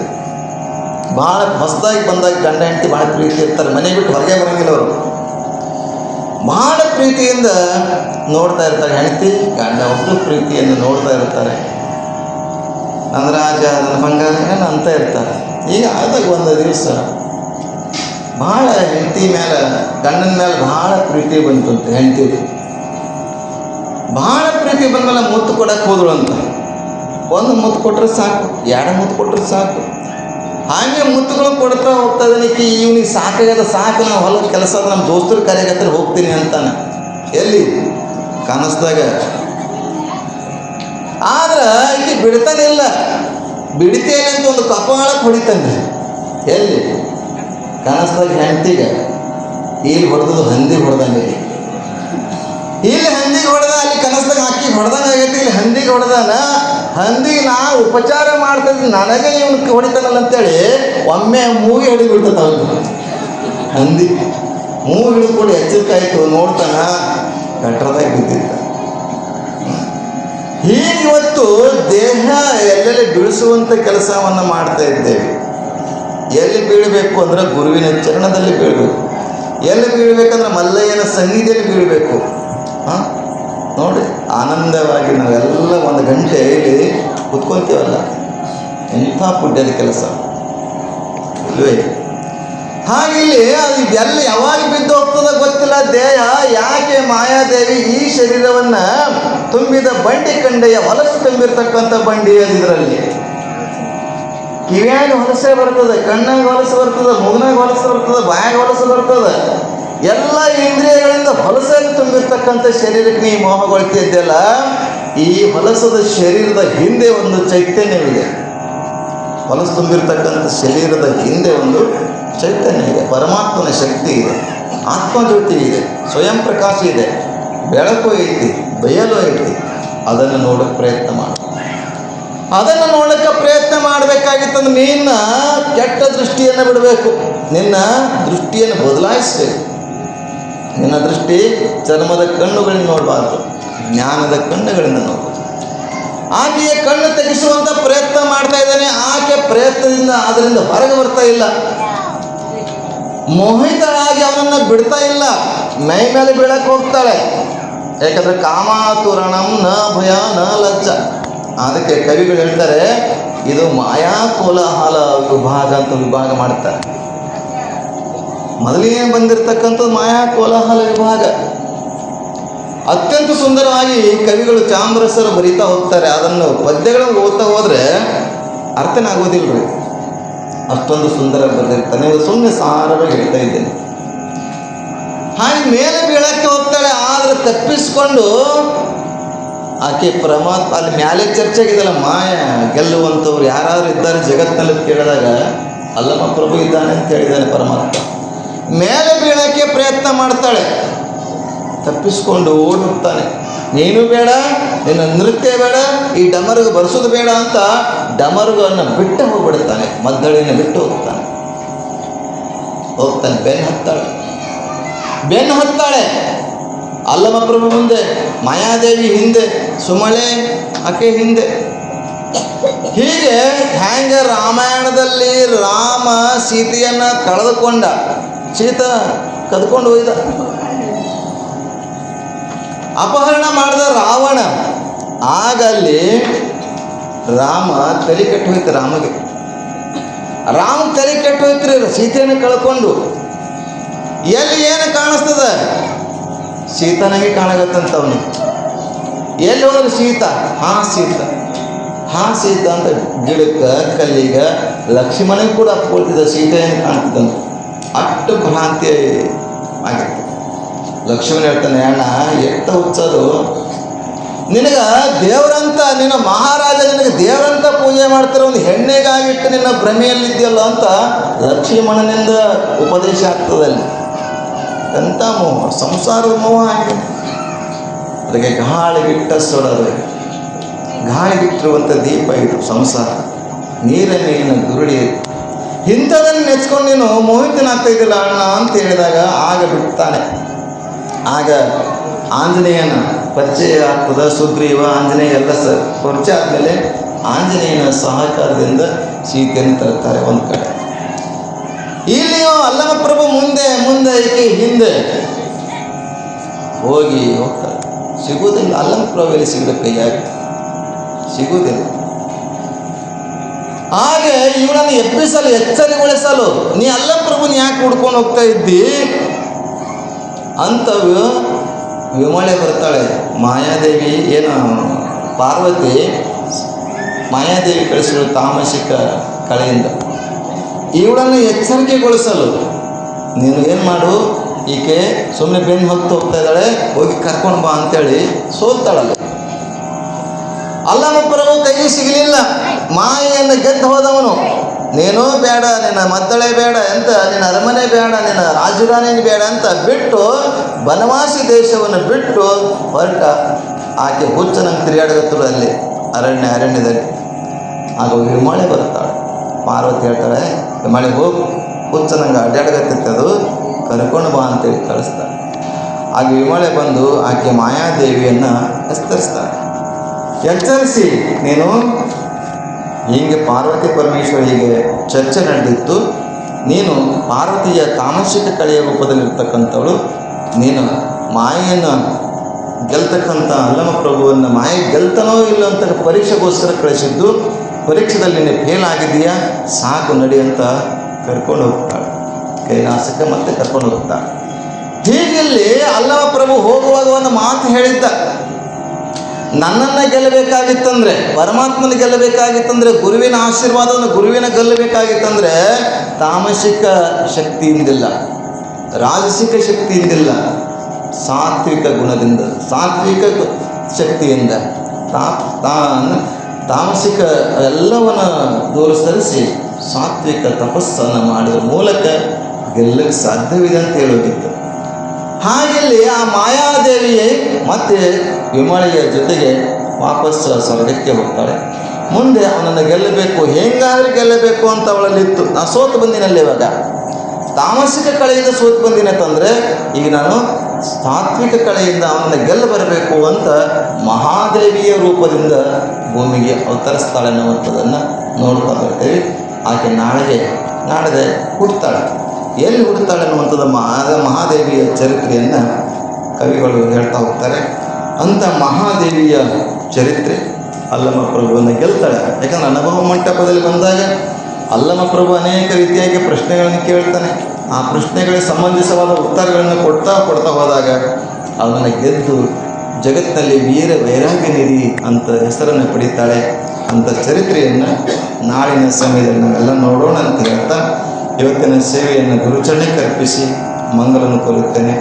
ಭಾಳ ಹೊಸದಾಗಿ ಬಂದಾಗ ಗಂಡ ಹೆಂಡತಿ ಭಾಳ ಪ್ರೀತಿ ಇರ್ತಾರೆ, ಮನೆ ಬಿಟ್ಟು ಹೊರಗೆ ಬರೋಂಗಿಲ್ಲ ಅವರು. ಭಾಳ ಪ್ರೀತಿಯಿಂದ ನೋಡ್ತಾ ಇರ್ತಾರೆ, ಹೆಂಡತಿ ಗಂಡ ಒಬ್ಬರು ಪ್ರೀತಿಯನ್ನು ನೋಡ್ತಾ ಇರ್ತಾರೆ. ನನ್ನ ರಾಜ ನನ್ನ ಬಂಗಾರ ಏನು ಅಂತ ಇರ್ತಾರೆ. ಈಗ ಆದಾಗ ಒಂದು ದಿವಸ ಭಾಳ ಹೆಂಡತಿ ಮೇಲೆ ಗಂಡನ ಮೇಲೆ ಭಾಳ ಪ್ರೀತಿ ಬಂತಂತೆ. ಹೆಂಡತಿ ಭಾಳ ಪ್ರೀತಿ ಬಂದಮೇಲೆ ಮುತ್ತು ಕೊಡಕ್ಕೆ ಹೋದಳು ಅಂತ. ಒಂದು ಮುತ್ತು ಕೊಟ್ಟರೆ ಸಾಕು, ಎರಡು ಮುತ್ತು ಕೊಟ್ಟರೆ ಸಾಕು. ಹಾಗೆ ಮುತ್ತುಗಳು ಕೊಡ್ತಾ ಹೋಗ್ತಾ ಇದ್ದಾನೆ. ಇವನಿಗೆ ಸಾಕಾಗದ, ಸಾಕು ನಾವು ಹೊಲದ ಕೆಲಸ ನಮ್ಮ ದೋಸ್ತರು ಕರೆಗತ್ರ ಹೋಗ್ತೀನಿ ಅಂತಾನೆ. ಎಲ್ಲಿ ಕನಸ್ದಾಗ. ಆದ್ರೆ ಇಲ್ಲಿ ಬಿಡ್ತಾನೆ ಇಲ್ಲ. ಬಿಡ್ತೇನೆ ಅಂತ ಒಂದು ಕಪಾಳಕ್ಕೆ ಹೊಡಿತಾನೆ. ಎಲ್ಲಿ ಕನಸ್ದಾಗ ಹೆಂಡತಿಗೆ ಇಲ್ಲಿ ಹೊಡೆದು ಹಂದಿಗೆ ಹೊಡೆದಂಗೆ. ಇಲ್ಲಿ ಹಂದಿಗೆ ಹೊಡೆದ, ಅಲ್ಲಿ ಕನಸ್ದಾಗ ಹಾಕಿ ಹೊಡೆದಂಗೆ ಆಗೈತಿ. ಇಲ್ಲಿ ಹಂದಿಗೆ ಹೊಡೆದಾನ. ಹಂದಿ ನಾ ಉಪಚಾರ ಮಾಡ್ತಿದ್ದೆ, ನನಗೆ ಇವನು ಹೊಡಿತಾನಲ್ಲ ಅಂತೇಳಿ ಒಮ್ಮೆ ಮೂಗಿ ಹಿಡಿದ್ಬಿಡ್ತದ. ಅವನು ಹಂದಿ ಮೂಗಿ ಹಿಡಿದುಕೊಂಡು ಎಚ್ಚರಿಕಾಯ್ತು. ನೋಡ್ತಾನ ಗಟ್ರದಾಗ ಬಿದ್ದಿದ್ದ. ಹೀಗಿವತ್ತು ದೇಹ ಎಲ್ಲೆಲ್ಲಿ ಬೀಳಿಸುವಂಥ ಕೆಲಸವನ್ನು ಮಾಡ್ತಾ ಇದ್ದೇವೆ. ಎಲ್ಲಿ ಬೀಳಬೇಕು ಅಂದ್ರೆ ಗುರುವಿನ ಚರಣದಲ್ಲಿ ಬೀಳಬೇಕು. ಎಲ್ಲಿ ಬೀಳಬೇಕಂದ್ರೆ ಮಲ್ಲಯ್ಯನ ಸನ್ನಿಧಿಯಲ್ಲಿ ಬೀಳಬೇಕು. ನೋಡಿ, ಆನಂದವಾಗಿ ನಾವೆಲ್ಲ ಒಂದು ಗಂಟೆ ಇಲ್ಲಿ ಕುತ್ಕೊತೀವಲ್ಲ, ಎಂಥ ಪುಣ್ಯದ ಕೆಲಸ ಇಲ್ವೇ. ಹಾಗಿಲ್ಲಿ ಅದು ಇದೆಲ್ಲ ಯಾವಾಗ ಬಿದ್ದು ಹೋಗ್ತದ ಗೊತ್ತಿಲ್ಲ. ದೇಹ ಯಾಕೆ ಮಾಯಾದೇವಿ ಈ ಶರೀರವನ್ನು ತುಂಬಿದ ಬಂಡಿ ಕಂಡೆಯ ಹೊಲಸು ತುಂಬಿರ್ತಕ್ಕಂಥ ಬಂಡಿ ಇದರಲ್ಲಿ. ಕಿವಿಯಾಗ ಹೊಲಸೆ ಬರ್ತದೆ, ಕಣ್ಣಾಗ ಹೊಲಸು ಬರ್ತದೆ, ಮೂಗನಾಗ ಹೊಲಸು ಬರ್ತದೆ, ಬಾಯಾಗ ಹೊಲಸು ಬರ್ತದೆ. ಎಲ್ಲ ಇಂದ್ರಿಯಗಳಿಂದ ಹೊಲಸಾಗಿ ತುಂಬಿರ್ತಕ್ಕಂಥ ಶರೀರಕ್ಕೆ ನೀ ಮೋಹಗೊಳ್ತಿದ್ದೆಲ್ಲ. ಈ ಹೊಲಸದ ಶರೀರದ ಹಿಂದೆ ಒಂದು ಚೈತನ್ಯವಿದೆ. ಹೊಲಸು ತುಂಬಿರ್ತಕ್ಕಂಥ ಶರೀರದ ಹಿಂದೆ ಒಂದು ಚೈತನ್ಯ ಇದೆ. ಪರಮಾತ್ಮನ ಶಕ್ತಿ ಇದೆ, ಆತ್ಮಜ್ಯೋತಿ ಇದೆ, ಸ್ವಯಂ ಪ್ರಕಾಶ ಇದೆ, ಬೆಳಕು ಐತಿ, ಬಯಲು ಐತಿ. ಅದನ್ನು ನೋಡೋಕ್ಕೆ ಪ್ರಯತ್ನ ಮಾಡು. ಅದನ್ನು ನೋಡೋಕ್ಕೆ ಪ್ರಯತ್ನ ಮಾಡಬೇಕಾಗಿತ್ತಂದ್ರೆ ನಿನ್ನ ಕೆಟ್ಟ ದೃಷ್ಟಿಯನ್ನು ಬಿಡಬೇಕು. ನಿನ್ನ ದೃಷ್ಟಿಯನ್ನು ಬದಲಾಯಿಸಬೇಕು. ನಿನ್ನ ದೃಷ್ಟಿ ಚರ್ಮದ ಕಣ್ಣುಗಳಿಂದ ನೋಡಬಾರ್ದು, ಜ್ಞಾನದ ಕಣ್ಣುಗಳಿಂದ ನೋಡಬೇಕು. ಆಕೆಯ ಕಣ್ಣು ತೆಗೆಸುವಂಥ ಪ್ರಯತ್ನ ಮಾಡ್ತಾ ಇದ್ದಾನೆ. ಆಕೆ ಪ್ರಯತ್ನದಿಂದ ಅದರಿಂದ ಹೊರಗೆ ಬರ್ತಾ ಇಲ್ಲ. ಮೋಹಿತಳಾಗಿ ಅವನನ್ನು ಬಿಡ್ತಾ ಇಲ್ಲ. ಮೈ ಮೇಲೆ ಬೀಳಕ್ಕೆ ಹೋಗ್ತಾಳೆ. ಯಾಕಂದರೆ ಕಾಮಾತುರಣಂ ನ ಭಯ ನ ಲಜ್ಜ. ಅದಕ್ಕೆ ಕವಿಗಳು ಹೇಳ್ತಾರೆ, ಇದು ಮಾಯಾ ಕೋಲಾಹಲ ವಿಭಾಗ ಅಂತ ವಿಭಾಗ ಮಾಡ್ತಾರೆ. ಮೊದಲೇ ಬಂದಿರತಕ್ಕಂಥದ್ದು ಮಾಯಾ ಕೋಲಾಹಲ ವಿಭಾಗ. ಅತ್ಯಂತ ಸುಂದರವಾಗಿ ಕವಿಗಳು ಚಾಮರಸರು ಬರೀತಾ ಹೋಗ್ತಾರೆ. ಅದನ್ನು ಪದ್ಯಗಳನ್ನು ಓದ್ತಾ ಹೋದರೆ ಅರ್ಥನೇ ಆಗೋದಿಲ್ಲ ರೀ, ಅಷ್ಟೊಂದು ಸುಂದರ ಬರೆದಿರ್ತಾನೆ. ಸುಮ್ಮನೆ ಸಾರವಾಗಿ ಹೇಳ್ತಾ ಇದ್ದೇನೆ. ಹಾಗೆ ಮೇಲೆ ಬೀಳಕ್ಕೆ ಹೋಗ್ತಾಳೆ. ಆದರೆ ತಪ್ಪಿಸ್ಕೊಂಡು ಆಕೆ ಪರಮಾತ್ಮ ಅಲ್ಲಿ ಮ್ಯಾಲೆ ಚರ್ಚೆಗಿದಲ್ಲ, ಮಾಯ ಗೆಲ್ಲುವಂಥವ್ರು ಯಾರಾದ್ರು ಇದ್ದಾರೆ ಜಗತ್ತಿನಲ್ಲಿ ಕೇಳಿದಾಗ ಅಲ್ಲಮ್ಮ ಪ್ರಭು ಇದ್ದಾನೆ ಅಂತ ಹೇಳಿದ್ದಾನೆ ಪರಮಾತ್ಮ. ಮೇಲೆ ಬೀಳಕ್ಕೆ ಪ್ರಯತ್ನ ಮಾಡ್ತಾಳೆ, ತಪ್ಪಿಸ್ಕೊಂಡು ಓಡಿ ಹೋಗ್ತಾನೆ. ನೀನು ಬೇಡ, ನಿನ್ನ ನೃತ್ಯ ಬೇಡ, ಈ ಡಮರುಗು ಬರೆಸೋದು ಬೇಡ ಅಂತ ಡಮರುಗನ್ನು ಬಿಟ್ಟು ಹೋಗ್ಬಿಡ್ತಾನೆ. ಮದ್ದಳಿನ ಬಿಟ್ಟು ಹೋಗ್ತಾನೆ. ಬೆನ್ನು ಹತ್ತಾಳೆ ಅಲ್ಲಮ ಪ್ರಭು ಮುಂದೆ, ಮಾಯಾದೇವಿ ಹಿಂದೆ, ಸುಮಳೆ ಆಕೆ ಹಿಂದೆ. ಹೀಗೆ ಹ್ಯಾಂಗೆ ರಾಮಾಯಣದಲ್ಲಿ ರಾಮ ಸೀತೆಯನ್ನು ಕಳೆದುಕೊಂಡ, ಸೀತಾ ಕದ್ಕೊಂಡು ಹೋಯ್ದ, ಅಪಹರಣ ಮಾಡಿದ ರಾವಣ. ಆಗ ಅಲ್ಲಿ ರಾಮ ತಲೆ ಕೆಟ್ಟು ಹೋಯ್ತು. ರಾಮ ತಲೆ ಕೆಟ್ಟು ಹೋಯ್ತ್ರಿ. ಸೀತೆಯನ್ನು ಕಳ್ಕೊಂಡು ಎಲ್ಲಿ ಏನು ಕಾಣಿಸ್ತದ? ಸೀತನಿಗೆ ಕಾಣಗತ್ತಂತ ಅವನಿಗೆ. ಎಲ್ಲಿ ಹೋದ್ರೆ ಸೀತಾ, ಸೀತಾ ಅಂತ ಗಿಡಕ್ಕೆ ಕಲ್ಲಿಗೆ ಲಕ್ಷ್ಮಣನಿಗೆ ಕೂಡ ಅಪ್ಕೊಳ್ತಿದ್ದ, ಸೀತೆಯನ್ನು ಕಾಣ್ತಿದ್ದಂತ. ಅಷ್ಟು ಭ್ರಾಂತಿ ಆಗಿತ್ತು. ಲಕ್ಷ್ಮಣ ಹೇಳ್ತಾನೆ, ಅಣ್ಣ ಎಷ್ಟು ಹುಚ್ಚದು ನಿನಗೆ, ದೇವರಂತ ನಿನ್ನ ಮಹಾರಾಜ ನಿನಗೆ ದೇವರಂತ ಪೂಜೆ ಮಾಡ್ತಿರೋ ಒಂದು ಹೆಣ್ಣೆಗಾಗಿಟ್ಟು ನಿನ್ನ ಭ್ರಮೆಯಲ್ಲಿದೆಯಲ್ಲ ಅಂತ ಲಕ್ಷ್ಮಣನಿಂದ ಉಪದೇಶ ಆಗ್ತದಲ್ಲಿ. ಎಂಥ ಮೋಹ, ಸಂಸಾರದ ಮೋಹ ಆಗಿದೆ. ಅದಕ್ಕೆ ಗಾಳಿಗಿಟ್ಟ ಸೊಡದು, ಗಾಳಿಗಿಟ್ಟಿರುವಂಥ ದೀಪ ಇದು ಸಂಸಾರ, ನೀರಿನ ಗುರುಡಿ. ಇಂಥದನ್ನು ನೆಚ್ಕೊಂಡು ನೀನು ಮೋಹಿತನಾಗ್ತಾ ಇದ್ದಿಲ್ಲ ಅಣ್ಣ ಅಂತ ಹೇಳಿದಾಗ ಆಗ ಬಿಡ್ತಾನೆ. ಆಗ ಆಂಜನೇಯನ ಪರಿಚಯ ಆಗ್ತದೆ. ಸುಗ್ರೀವ ಆಂಜನೇಯ ಎಲ್ಲ ಪರಿಚಯ ಆದಮೇಲೆ ಆಂಜನೇಯನ ಸಹಕಾರದಿಂದ ಸೀತೆಯನ್ನು ತರುತ್ತಾರೆ ಒಂದು ಕಡೆ. ಇಲ್ಲಿಯೂ ಅಲ್ಲಮ ಪ್ರಭು ಮುಂದೆ ಮುಂದೆ ಈಕೆ ಹಿಂದೆ ಹೋಗ್ತಾರೆ. ಸಿಗುವುದಿಲ್ಲ. ಅಲ್ಲಮ ಪ್ರಭು ಎಲ್ಲಿ ಸಿಗಬೇಕು, ಕೈಯಾಗಿ ಸಿಗುವುದಿಲ್ಲ. ಹಾಗೆ ಇವನನ್ನು ಎಬ್ಬಿಸಲು, ಎಚ್ಚರಿಗೊಳಿಸಲು, ನೀ ಅಲ್ಲಮ ಪ್ರಭುನ ಯಾಕೆ ಹುಡ್ಕೊಂಡು ಹೋಗ್ತಾ ಇದ್ದಿ ಅಂತ ವಿಮಳೆ ಬರ್ತಾಳೆ. ಮಾಯಾದೇವಿ ಏನು ಪಾರ್ವತಿ ಮಾಯಾದೇವಿ ಕಳಿಸಿಳು ತಾಮಸಿಕ ಕಳೆಯಿಂದ. ಇವಳನ್ನು ಎಚ್ಚರಿಕೆಗೊಳಿಸಲು ನೀನು ಏನು ಮಾಡು, ಈಕೆ ಸುಮ್ಮನೆ ಬೆನ್ನು ಹೊತ್ತು ಹೋಗ್ತಾ ಇದ್ದಾಳೆ, ಹೋಗಿ ಕರ್ಕೊಂಡು ಬಾ ಅಂತೇಳಿ ಸೋಲ್ತಾಳಲ್ಲ. ಅಲ್ಲಮ ಪ್ರಭು ಕೈಗೆ ಸಿಗಲಿಲ್ಲ. ಮಾಯೆಯನ್ನು ಗೆದ್ದು ಹೋದವನು. ನೀನು ಬೇಡ, ನಿನ್ನ ಮದ್ದಳೆ ಬೇಡ ಅಂತ, ನಿನ್ನ ಅರಮನೆ ಬೇಡ, ನಿನ್ನ ರಾಜಧಾನಿ ಬೇಡ ಅಂತ ಬಿಟ್ಟು ಬನವಾಸಿ ದೇಶವನ್ನು ಬಿಟ್ಟು ಹೊರಟ. ಆಕೆ ಹುಚ್ಚನಂಗೆ ತಿರುಗಾಡಗತ್ತಳು ಅಲ್ಲಿ ಅರಣ್ಯದಲ್ಲಿ. ಆಗ ವಿಮಳೆ ಬರ್ತಾಳೆ. ಪಾರ್ವತಿ ಹೇಳ್ತಾಳೆ, ವಿಮಳೆ ಹೋಗಿ ಹುಚ್ಚನಂಗೆ ಅಡ್ಡಾಡಗತ್ತಿತ್ತು, ಅದು ಕರ್ಕೊಂಡು ಬಾ ಅಂತೇಳಿ ಕಳಿಸ್ತಾಳೆ. ಆಗ ವಿಮಳೆ ಬಂದು ಆಕೆ ಮಾಯಾದೇವಿಯನ್ನು ಎಚ್ಚರಿಸ್ತಾಳೆ. ಎಚ್ಚರಿಸಿ, ನೀನು ಹೀಗೆ ಪಾರ್ವತಿ ಪರಮೇಶ್ವರಿಗೆ ಚರ್ಚೆ ನಡೆದಿತ್ತು. ನೀನು ಪಾರ್ವತಿಯ ತಾಮಸಿಕ ಕಳೆಯ ರೂಪದಲ್ಲಿರ್ತಕ್ಕಂಥವಳು. ನೀನು ಮಾಯೆಯನ್ನು ಗೆಲ್ತಕ್ಕಂಥ ಅಲ್ಲಮ ಪ್ರಭುವನ್ನು ಮಾಯೆ ಗೆಲ್ತನೋ ಇಲ್ಲ ಅಂತ ಪರೀಕ್ಷೆಗೋಸ್ಕರ ಕಳಿಸಿದ್ದು. ಪರೀಕ್ಷೆದಲ್ಲಿ ನೀನು ಫೇಲ್ ಆಗಿದೆಯಾ, ಸಾಕು ನಡಿ ಅಂತ ಕರ್ಕೊಂಡು ಹೋಗ್ತಾಳೆ. ಕೈಲಾಸಕ್ಕೆ ಮತ್ತೆ ಕರ್ಕೊಂಡು ಹೋಗ್ತಾಳೆ. ಹೀಗಿಲ್ಲಿ ಅಲ್ಲಮ ಪ್ರಭು ಹೋಗುವಾಗ ಒಂದು ಮಾತು ಹೇಳಿದ್ದ, ನನ್ನನ್ನು ಗೆಲ್ಲಬೇಕಾಗಿತ್ತಂದರೆ, ಪರಮಾತ್ಮನ ಗೆಲ್ಲಬೇಕಾಗಿತ್ತಂದರೆ, ಗುರುವಿನ ಆಶೀರ್ವಾದವನ್ನು ಗುರುವಿನ ಗೆಲ್ಲಬೇಕಾಗಿತ್ತಂದರೆ ತಾಮಸಿಕ ಶಕ್ತಿಯಿಂದಿಲ್ಲ, ರಾಜಸಿಕ ಶಕ್ತಿಯಿಂದಿಲ್ಲ, ಸಾತ್ವಿಕ ಗುಣದಿಂದ, ಸಾತ್ವಿಕ ಶಕ್ತಿಯಿಂದ ತಾಮಸಿಕ ಎಲ್ಲವನ್ನು ದೂರ ಸರಿಸಿ ಸಾತ್ವಿಕ ತಪಸ್ಸನ್ನು ಮಾಡುವ ಮೂಲಕ ಗೆಲ್ಲಕ್ಕೆ ಸಾಧ್ಯವಿದೆ ಅಂತ ಹೇಳೋದಿತ್ತು. ಹಾಗೆಲ್ಲಿ ಆ ಮಾಯಾದೇವಿಯೇ ಮತ್ತೆ ವಿಮಳೆಯ ಜೊತೆಗೆ ವಾಪಸ್ ಸ್ವರ್ಗಕ್ಕೆ ಹೋಗ್ತಾಳೆ. ಮುಂದೆ ಅವನನ್ನು ಗೆಲ್ಲಬೇಕು, ಹೆಂಗಾದ್ರೆ ಗೆಲ್ಲಬೇಕು ಅಂತ ಅವಳಲ್ಲಿತ್ತು. ನಾನು ಸೋತು ಬಂದಿನಲ್ಲಿ, ಇವಾಗ ತಾಮಸಿಕ ಕಳೆಯಿಂದ ಸೋತು ಬಂದಿನಂತಂದರೆ ಈಗ ನಾನು ಸಾತ್ವಿಕ ಕಳೆಯಿಂದ ಅವನನ್ನು ಗೆಲ್ಲ ಬರಬೇಕು ಅಂತ ಮಹಾದೇವಿಯ ರೂಪದಿಂದ ಭೂಮಿಗೆ ಅವತರಿಸ್ತಾಳೆ ಅನ್ನುವಂಥದ್ದನ್ನು ನೋಡ್ತಾ ಬರ್ತೇವೆ. ಆಕೆ ನಾಳೆ ಹುಡ್ತಾಳೆ. ಎಲ್ಲಿ ಹುಡ್ತಾಳೆ ಅನ್ನುವಂಥದ್ದು ಮಹಾದೇವಿಯ ಚರಿತ್ರೆಯನ್ನು ಕವಿಗಳು ಹೇಳ್ತಾ ಹೋಗ್ತಾರೆ. ಅಂಥ ಮಹಾದೇವಿಯ ಚರಿತ್ರೆ ಅಲ್ಲಮ ಪ್ರಭುವನ್ನು ಗೆಲ್ತಾಳೆ. ಯಾಕಂದರೆ ಅನುಭವ ಮಂಟಪದಲ್ಲಿ ಬಂದಾಗ ಅಲ್ಲಮ ಪ್ರಭು ಅನೇಕ ರೀತಿಯಾಗಿ ಪ್ರಶ್ನೆಗಳನ್ನು ಕೇಳ್ತಾನೆ. ಆ ಪ್ರಶ್ನೆಗಳಿಗೆ ಸಂಬಂಧಿಸವಾದ ಉತ್ತರಗಳನ್ನು ಕೊಡ್ತಾ ಹೋದಾಗ ಅವನನ್ನು ಗೆದ್ದು ಜಗತ್ತಿನಲ್ಲಿ ವೀರ ವೈರಾಗ್ಯ ನಿಧಿ ಅಂತ ಹೆಸರನ್ನು ಪಡೀತಾಳೆ. ಅಂಥ ಚರಿತ್ರೆಯನ್ನು ನಾಳಿನ ಸಮಯದಲ್ಲಿ ನಾವೆಲ್ಲ ನೋಡೋಣ ಅಂತ ಹೇಳ್ತಾ ಇವತ್ತಿನ ಸೇವೆಯನ್ನು ಗುರುಚರಣೆಗೆ ಅರ್ಪಿಸಿ ಮಂಗಲನ್ನು ಕೋರುತ್ತೇನೆ.